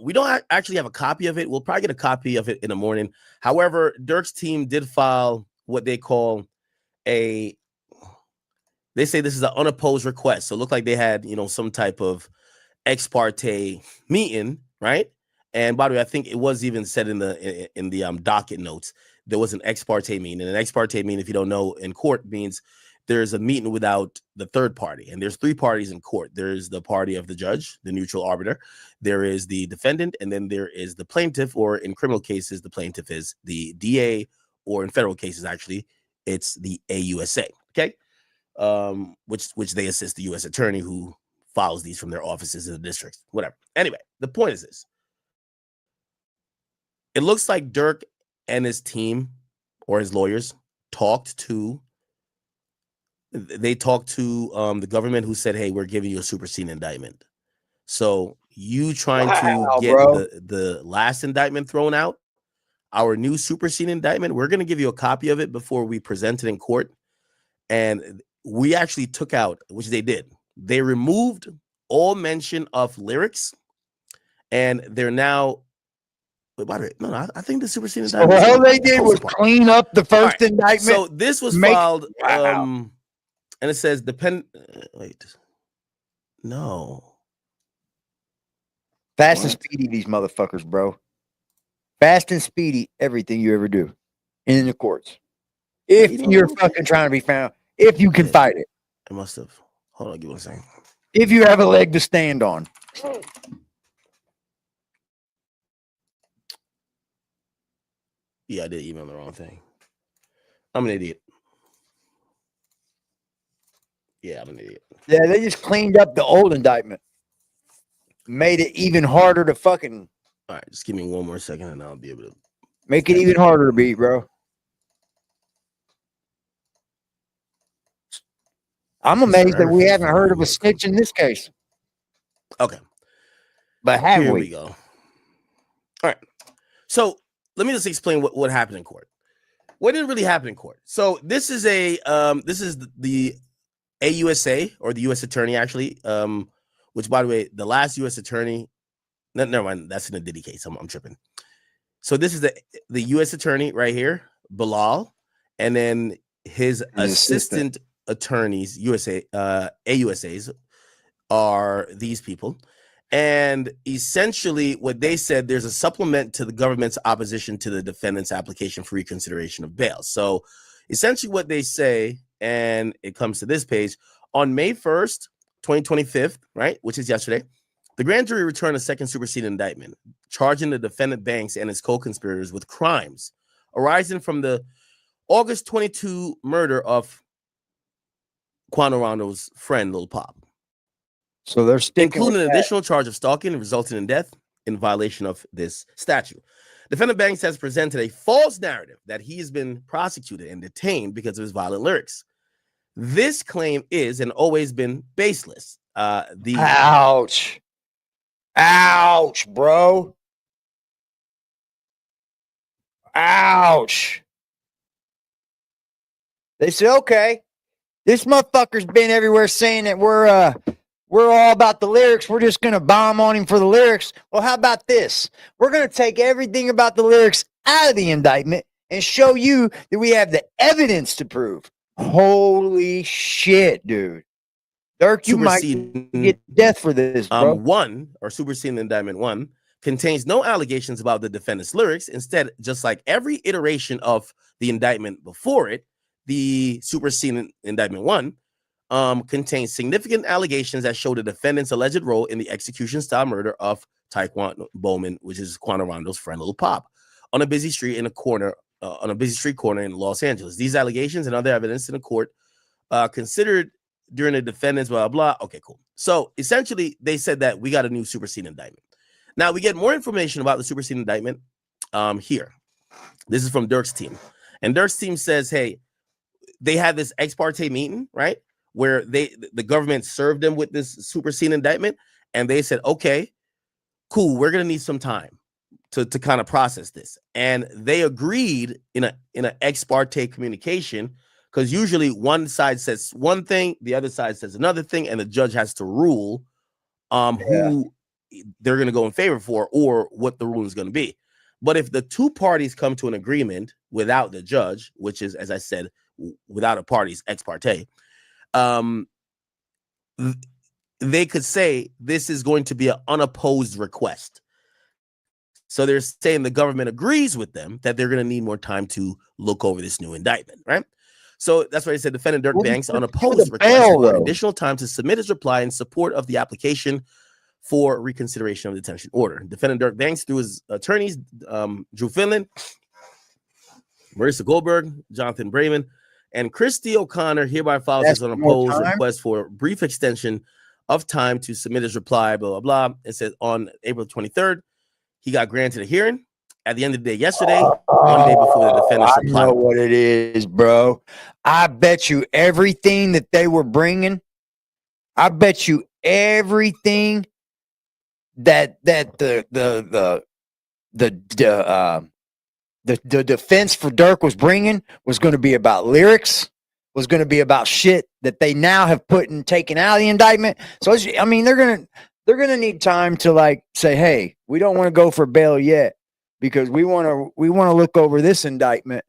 We don't actually have a copy of it. We'll probably get a copy of it in the morning. However, Durk's team did file what they call they say this is an unopposed request. So it looked like they had, some type of ex parte meeting, right? And by the way, I think it was even said in the docket notes, there was an ex parte meeting. And an ex parte meeting, if you don't know, in court means there's a meeting without the third party. And there's three parties in court. There's the party of the judge, the neutral arbiter. There is the defendant, and then there is the plaintiff, or in criminal cases, the plaintiff is the DA, or in federal cases, actually, it's the AUSA, okay? Which they assist the U.S. attorney who files these from their offices in the districts, whatever. Anyway, the point is this. It looks like Durk and his team or his lawyers talked to the government, who said, hey, we're giving you a superseding indictment. So you trying to get the last indictment thrown out, our new superseding indictment, we're going to give you a copy of it before we present it in court. And we actually took out, which they did. They removed all mention of lyrics, and they're now. By the way, no, I think the superseding indictment. All they did was clean up the first indictment. So this was filed, and it says Fast and speedy, these motherfuckers, bro. Fast and speedy, everything you ever do in the courts. If you're fucking trying to be found, if you can fight it. I must have. Hold on, give me a second. If you have a leg to stand on. Yeah, I did email the wrong thing. I'm an idiot. Yeah, I'm an idiot. Yeah, they just cleaned up the old indictment. Made it even harder to fucking. All right, just give me one more second and I'll be able to. Make it even harder to beat, bro. I'm amazed that we haven't heard of a snitch in this case. Okay. But have Here we? we go. All right. So let me just explain what happened in court. What didn't really happen in court? So this is the AUSA, or the U.S. attorney, actually, which, by the way, the last U.S. attorney, never mind, that's in the Diddy case. I'm tripping. So this is the U.S. attorney right here, Bilal, and then his assistant attorneys, AUSAs, are these people. And essentially what they said, there's a supplement to the government's opposition to the defendant's application for reconsideration of bail. So essentially what they say, and it comes to this page, on May 1st, 2025, right, which is yesterday, the grand jury returned a second superseding indictment, charging the defendant Banks and his co-conspirators with crimes arising from the August 22 murder of Quando Rondo's friend, Lil Pop. So they're sticking including with an that. additional charge of stalking resulting in death in violation of this statute. Defendant Banks has presented a false narrative that he has been prosecuted and detained because of his violent lyrics. This claim is and always been baseless. Ouch, bro. Ouch. They said, okay, this motherfucker's been everywhere saying that we're all about the lyrics. We're just going to bomb on him for the lyrics. Well, how about this? We're going to take everything about the lyrics out of the indictment and show you that we have the evidence to prove. Holy shit, dude. Durk, you might get death for this, bro. Superseding indictment 1 contains no allegations about the defendant's lyrics. Instead, just like every iteration of the indictment before it, the superseding indictment 1 contains significant allegations that show the defendant's alleged role in the execution-style murder of Taekwon Bowman, which is Quando Rondo's friend, Lil Pop, on a busy street corner in Los Angeles. These allegations and other evidence in the court considered during the defendant's blah, blah. Okay, cool. So essentially, they said that we got a new superseding indictment. Now, we get more information about the superseding indictment here. This is from Durk's team. And Durk's team says, hey, they had this ex parte meeting, right, where the government served them with this superseding indictment, and they said, okay, cool, we're going to need some time to kind of process this. And they agreed in an ex parte communication Because usually one side says one thing, the other side says another thing, and the judge has to rule who they're going to go in favor for or what the ruling is going to be. But if the two parties come to an agreement without the judge, which is, as I said, without a party's ex parte, they could say this is going to be an unopposed request. So they're saying the government agrees with them that they're going to need more time to look over this new indictment, right? So that's why they said defendant Durk Banks unopposed request for additional time to submit his reply in support of the application for reconsideration of the detention order. Defendant Durk Banks, through his attorneys, Drew Finland, Marissa Goldberg, Jonathan Braven, and Christy O'Connor, hereby files his unopposed request for a brief extension of time to submit his reply, blah, blah, blah. It says on April 23rd, he got granted a hearing. At the end of the day yesterday, 1 day before the defendant's reply. I know what it is, bro. I bet you everything that they were bringing, I bet you everything that the defense for Durk was bringing was going to be about lyrics, was going to be about shit that they now have put and taken out of the indictment. So I mean, they're gonna need time to like say, hey, we don't want to go for bail yet because we want to look over this indictment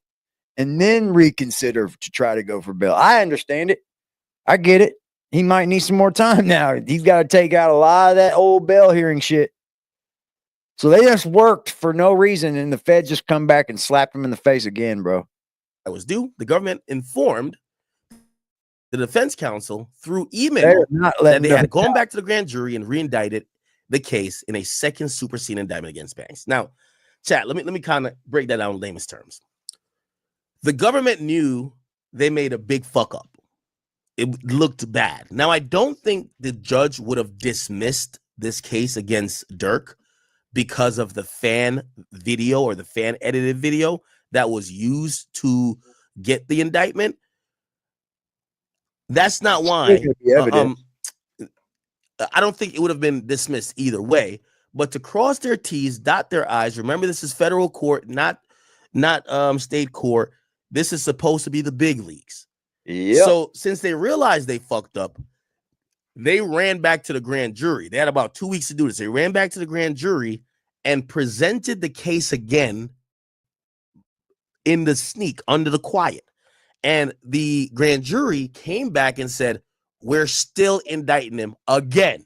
and then reconsider to try to go for bail. I understand it. I get it. He might need some more time now. He's got to take out a lot of that old bail hearing shit. So they just worked for no reason, and the Fed just come back and slapped him in the face again, bro. That was due. The government informed the defense counsel through email that they had gone back to the grand jury and re-indicted the case in a second superseding indictment against Banks. Now, chat, let me kind of break that down in layman's terms. The government knew they made a big fuck up. It looked bad. Now, I don't think the judge would have dismissed this case against Durk because of the fan video or the fan edited video that was used to get the indictment. That's not why. I don't think it would have been dismissed either way. But to cross their T's, dot their I's. Remember, this is federal court, not state court. This is supposed to be the big leagues. Yep. So since they realized they fucked up, they ran back to the grand jury. They had about 2 weeks to do this. They ran back to the grand jury and presented the case again in the sneak, under the quiet. And the grand jury came back and said, we're still indicting him again.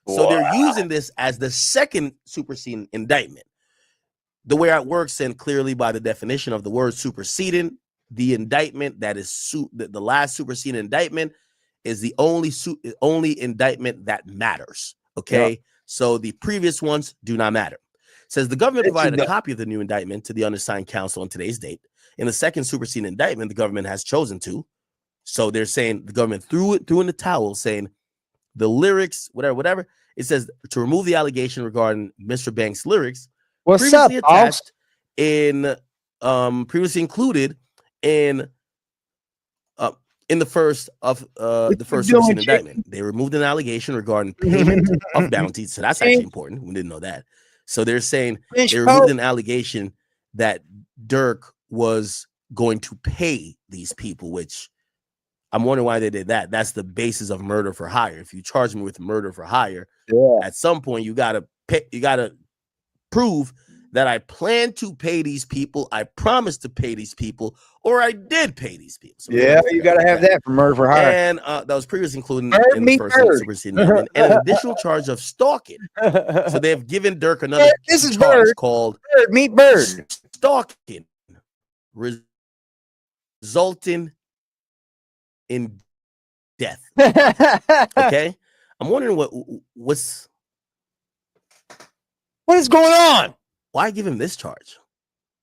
So they're using this as the second superseding indictment. The way it works, and clearly by the definition of the word superseding, the indictment that is the last superseding indictment is the only indictment that matters. Okay. Yep. So the previous ones do not matter. It says the government provided a copy of the new indictment to the undersigned counsel on today's date. In the second superseding indictment, the government has chosen to. So they're saying the government threw in the towel, saying the lyrics, whatever. It says to remove the allegation regarding Mr. Banks' lyrics. Previously attached in previously included in the first superseding indictment. They removed an allegation regarding payment of bounties. So that's actually important. We didn't know that. So they're saying they removed an allegation that Durk was going to pay these people, which I'm wondering why they did that. That's the basis of murder for hire. If you charge me with murder for hire, at some point you gotta prove that I plan to pay these people, I promised to pay these people, or I did pay these people. So you gotta have that for murder for hire. And that was previously included in the first superseding indictment, and an additional charge of stalking. So they have given Durk another charge called Bird stalking, resulting in death. Okay, I'm wondering what is going on. Why give him this charge?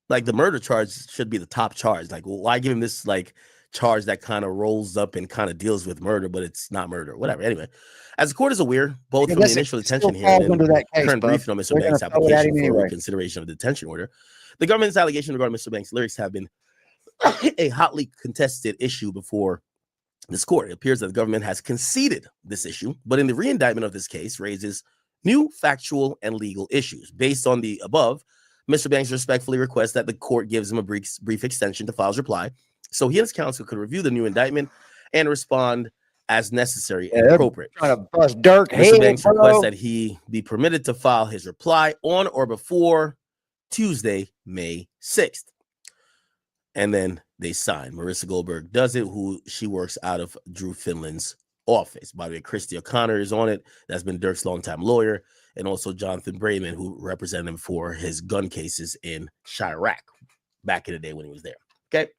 Like the murder charge should be the top charge. Like, why give him this like charge that kind of rolls up and kind of deals with murder, but it's not murder, whatever. Anyway, as the court is aware, both from the initial detention hearing and current briefing on Mr. Banks' application for reconsideration of the detention order, the government's allegation regarding Mr. Banks' lyrics have been a hotly contested issue before this court. It appears that the government has conceded this issue, but in the re-indictment of this case raises new factual and legal issues. Based on the above, Mr. Banks respectfully requests that the court gives him a brief extension to file his reply So he and his counsel could review the new indictment and respond as necessary and appropriate. Trying to bust Durk. Mr. Banks requests that he be permitted to file his reply on or before Tuesday, May 6th. And then they sign. Marissa Goldberg does it, she works out of Drew Finland's office. By the way, Christy O'Connor is on it. That's been Durk's longtime lawyer. And also Jonathan Brayman, who represented him for his gun cases in Chirac back in the day when he was there. Okay.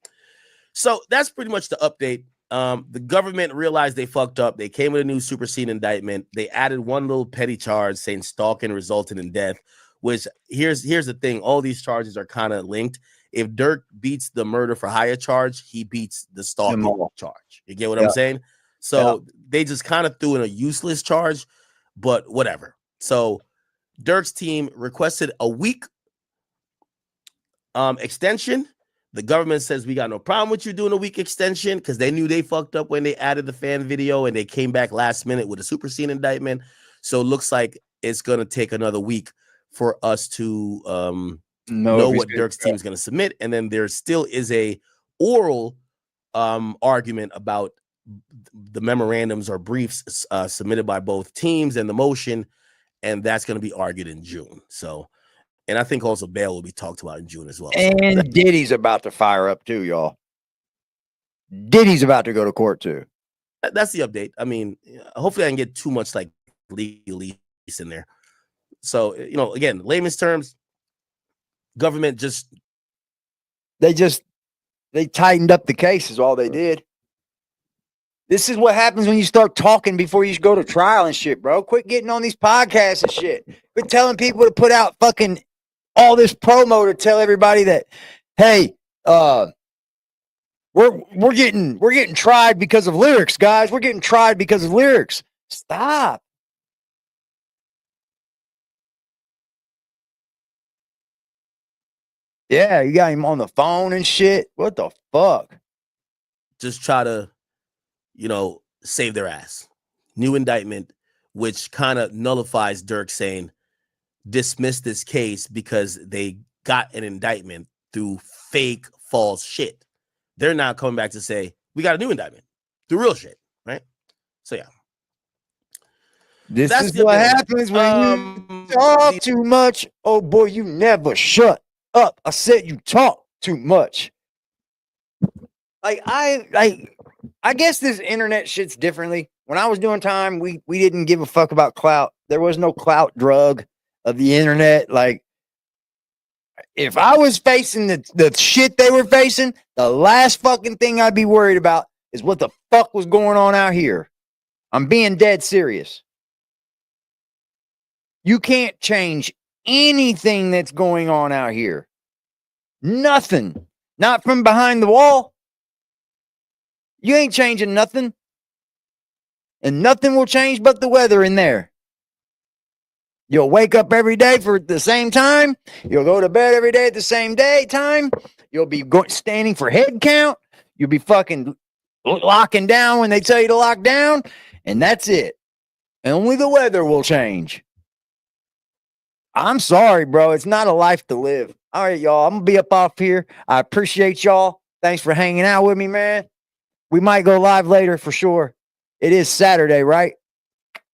So that's pretty much the update. The government realized they fucked up. They came with a new superseding indictment. They added one little petty charge saying stalking resulted in death, which here's the thing. All these charges are kind of linked. If Durk beats the murder for hire charge, he beats the stalking charge. You get what I'm saying? So they just kind of threw in a useless charge, but whatever. So Durk's team requested a week extension. The government says we got no problem with you doing a week extension because they knew they fucked up when they added the fan video and they came back last minute with a superseding indictment. So it looks like it's going to take another week for us to know what Durk's team is going to submit. And then there still is a oral argument about the memorandums or briefs submitted by both teams and the motion, and that's going to be argued in June. So, and I think also bail will be talked about in June as well. And so Diddy's about to fire up too, y'all. Diddy's about to go to court too. That's the update. I mean, hopefully I can get too much like legalese in there. So, you know, again, layman's terms, government they tightened up the case is all they did. This is what happens when you start talking before you go to trial and shit, bro. Quit getting on these podcasts and shit. Quit telling people to put out fucking all this promo to tell everybody that, hey, we're getting tried because of lyrics, guys. We're getting tried because of lyrics. Stop. Yeah, you got him on the phone and shit. What the fuck? Just try to, you know, save their ass. New indictment, which kind of nullifies Durk saying dismiss this case because they got an indictment through fake, false shit. They're now coming back to say we got a new indictment through real shit, right? So yeah. This is what happens when you talk too much. Oh boy, you never shut up. I said you talk too much. I guess this internet shit's differently. When I was doing time, we didn't give a fuck about clout. There was no clout drug of the internet. Like, if I was facing the shit they were facing, the last fucking thing I'd be worried about is what the fuck was going on out here. I'm being dead serious. You can't change anything that's going on out here. Nothing. Not from behind the wall. You ain't changing nothing. And nothing will change but the weather in there. You'll wake up every day for the same time. You'll go to bed every day at the same time. You'll be standing for head count. You'll be fucking locking down when they tell you to lock down. And that's it. And only the weather will change. I'm sorry, bro. It's not a life to live. All right, y'all. I'm going to be up off here. I appreciate y'all. Thanks for hanging out with me, man. We might go live later for sure. It is Saturday, right?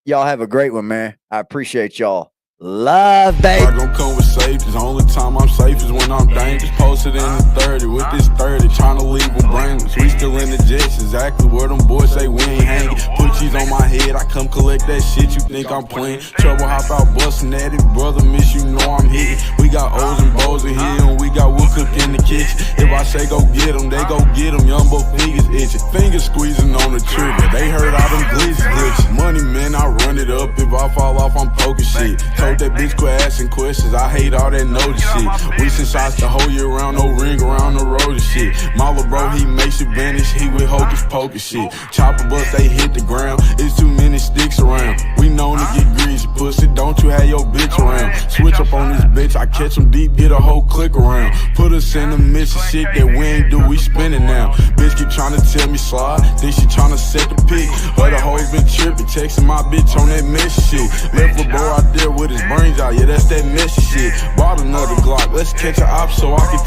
Y'all have a great one, man. I appreciate y'all. Love, baby. I gon' come with safety. The only time I'm safe is when I'm dangerous. Posted in the 30 with this 30, trying to leave them brainless. We still in the jets, exactly where them boys say we ain't hanging. Put cheese on my head, I come collect that shit. You think I'm playing? Trouble hop out busting at it, brother. Miss you know I'm hitting. We got O's and Bo's in here, and we got wood cook in the kitchen. If I say go get them, they go get them. Young boy fingers itching, fingers squeezing on the trigger. They heard all them glitches. Money man, I run it up. If I fall off, I'm poking shit. That bitch quit asking questions. I hate all that notice shit. We send shots the whole year round, no ring around the road and shit. Mala bro, he makes you vanish. He with hocus pocus shit. Chopper bust, they hit the ground. It's too many sticks around. We known to get greasy, pussy. Don't you have your bitch around? Switch up on this bitch. I catch him deep, get a whole click around. Put us in the mission, shit that we ain't do. We spinning now. Bitch keep trying to tell me slide. Think she trying to set the pick. Other hoes been tripping, texting my bitch on that messy shit. Left a boy out there with his brains out, yeah, that's that messy shit. Bought another Glock, let's catch a op so I can